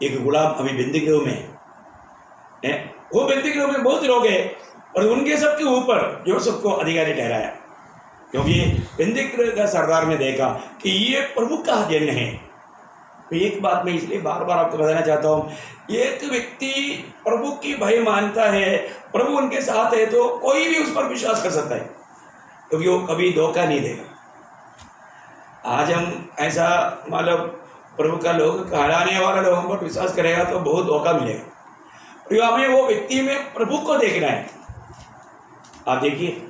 एक गुलाम अभी बंदीगृह में है, वो बंदीगृह में बहुत लोग हैं और उनके सबके ऊपर यूसुफ को अधिकारी ठहराया, क्योंकि बंदीगृह का सरदार ने देखा कि ये प्रभु का जन है। तो एक बात मैं इसलिए बार बार आपको बताना चाहता हूँ, एक व्यक्ति प्रभु की भय मानता है, प्रभु उनके साथ है, तो कोई भी उस पर विश्वास कर सकता है, क्योंकि वो कभी धोखा नहीं देगा। आज हम ऐसा मतलब प्रभु का लोग कहलाने वाले लोगों पर विश्वास करेगा तो बहुत धोखा मिलेगा। तो हमें वो व्यक्ति में प्रभु को देखना है। आप देखिए,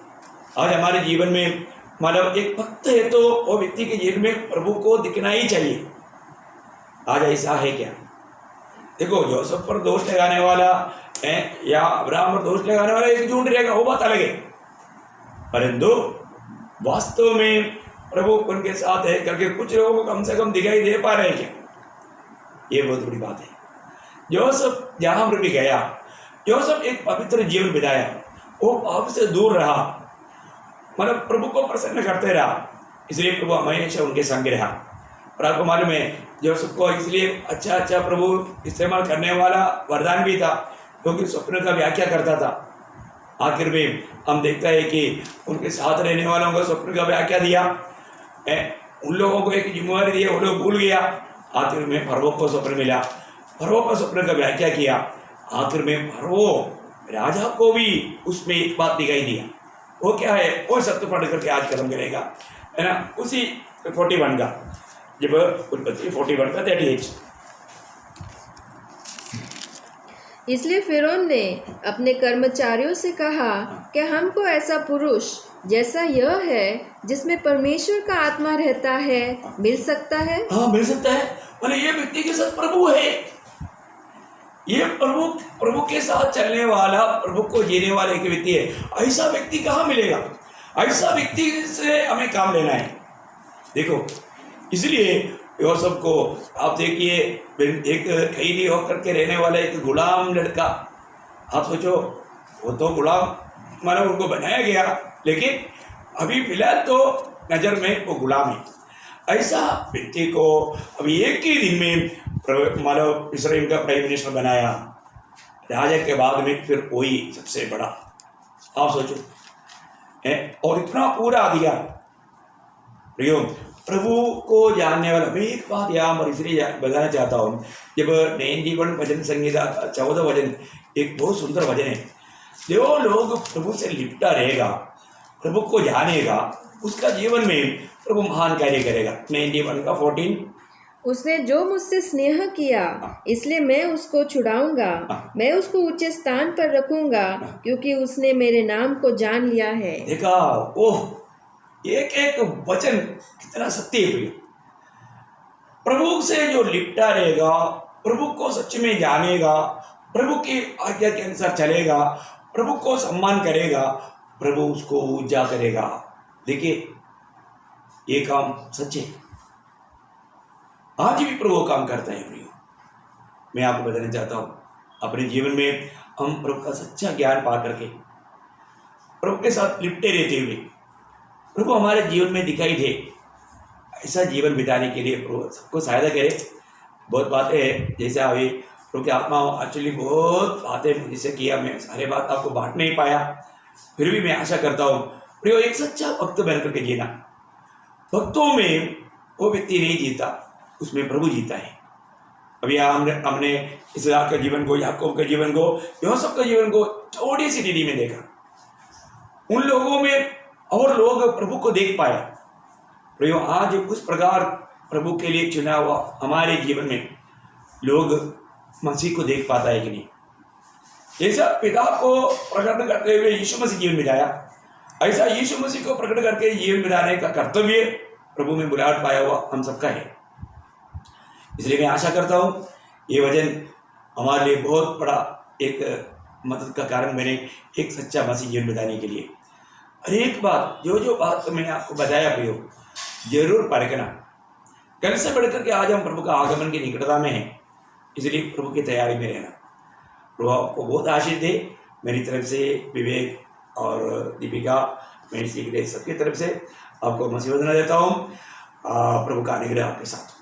आज हमारे जीवन में मतलब एक भक्त है तो वो व्यक्ति के जीवन में प्रभु को दिखना ही चाहिए। आज ऐसा है क्या? देखो, यूसुफ पर दोष लगाने वाला है या अब्राहम पर दोष लगाने वाला एक झूठ रहेगा, वो बात अलग है, परंतु वास्तव में प्रभु उनके साथ है करके कुछ लोगों को कम से कम दिखाई दे पा रहे हैं क्या? ये बहुत बड़ी बात है। यूसुफ जहां पर भी गया, यूसुफ एक पवित्र जीवन बिताया, वो पाप से दूर रहा, मतलब प्रभु को प्रसन्न करते रहा, इसलिए प्रभु हमेशा उनके संग रहा। और आपको मालूम है, यूसुफ को इसलिए अच्छा प्रभु इस्तेमाल करने वाला वरदान भी था, क्योंकि स्वप्न का व्याख्या करता था। आखिर में हम देखते हैं कि उनके साथ रहने वालों को स्वप्न का व्याख्या दिया, उन लोगों को एक जिम्मेवारी दी, वो लोग भूल गया। आखिर में फरो को स्वप्न मिला, फरो का स्वप्न का व्याख्या किया, आखिर में फरो राजा को भी उसमें एक बात दिखाई दिया। वो क्या है, वो सत्य पढ़ करके आज खत्म करेगा, है ना, उसी 41 का, जब उत्पत्ति 41 का 38। इसलिए फिरौन ने अपने कर्मचारियों से कहा कि हमको ऐसा पुरुष जैसा यह है, जिसमें परमेश्वर का आत्मा रहता है, मिल सकता है? हाँ, मिल सकता है। मतलब ये व्यक्ति के साथ प्रभु है, ये प्रभु के साथ चलने वाला, प्रभु को जीने वाला एक व्यक्ति है। ऐसा व्यक्ति कहाँ मिलेगा? ऐसा व्यक्ति से हमें काम लेना है। देखो, इसलिए यूसुफ को आप देखिए, एक कैदी होकर के रहने वाला एक गुलाम लड़का, आप सोचो, वो तो गुलाम मानो उनको बनाया गया, लेकिन अभी फिलहाल तो नज़र में वो गुलाम है। ऐसा व्यक्ति को अभी एक ही दिन में मानो इस्राइल का प्राइम मिनिस्टर बनाया, राजा के बाद में फिर वही सबसे बड़ा, आप सोचो है, और इतना पूरा अधिकार। प्रियो, प्रभु को जानने वाला, मैं एक बात यहाँ पर इसलिए बताना चाहता हूँ, जब नैन जीवन भजन संगीता 14 भजन एक बहुत सुंदर भजन है। जो लोग प्रभु से लिपटा रहेगा, प्रभु को जानेगा, उसका जीवन में प्रभु महान कार्य करेगा। नैन जीवन का 14, उसने जो मुझसे स्नेह किया, इसलिए मैं उसको छुड़ाऊंगा, मैं उसको ऊंचे स्थान पर रखूंगा, क्योंकि उसने मेरे नाम को जान लिया है। देखा, ओह, एक एक वचन कितना सत्य है प्रिय। प्रभु से जो लिपटा रहेगा, प्रभु को सच में जानेगा, प्रभु की आज्ञा के अनुसार चलेगा, प्रभु को सम्मान करेगा, प्रभु उसको ऊंचा करेगा। देखिए, ये काम सच है, आज भी प्रभु काम करता है प्रियो। मैं आपको बताना चाहता हूँ, अपने जीवन में हम प्रभु का सच्चा ज्ञान पा करके, प्रभु के साथ लिपटे रहते हुए, प्रभु हमारे जीवन में दिखाई दे, ऐसा जीवन बिताने के लिए प्रभु सबको सहायता करे। बहुत बातें हैं, जैसे अभी प्रभु की आत्मा एक्चुअली बहुत बातें जिसे किया, मैं सारे बात आपको बांट नहीं पाया, फिर भी मैं आशा करता हूँ प्रियो, एक सच्चा भक्त बन करके जीना। भक्तों में वो व्यक्ति नहीं जीता, उसमें प्रभु जीता है। अभी हमने इसहाक के जीवन को, याकूब के जीवन को, यूसुफ के जीवन को थोड़ी सी दीदी में देखा, उन लोगों में और लोग प्रभु को देख पाया। प्रियो, आज उस प्रकार प्रभु के लिए चुना हुआ हमारे जीवन में लोग मसीह को देख पाता है कि नहीं? जैसा पिता को प्रकट करते हुए यीशु मसीह जीवन बिताया, ऐसा यीशु मसीह को प्रकट करके जीवन बिताने का कर्तव्य प्रभु में बुलाहट पाया हुआ हम सबका है। इसलिए मैं आशा करता हूँ ये वचन हमारे लिए बहुत बड़ा एक मदद का कारण बने, एक सच्चा मसीह जीवन बिताने के लिए। हर एक बात, जो बात मैंने आपको बताया प्रियो, जरूर परखना। कल से बढ़कर के आज हम प्रभु का आगमन की निकटता में हैं, इसलिए प्रभु की तैयारी में रहना। प्रभु आपको बहुत आशीष दे। मेरी तरफ से विवेक और दीपिका, मेरी सीख सबकी तरफ से आपको मसीह वंदना देता हूँ। प्रभु का अनुग्रह आपके साथ।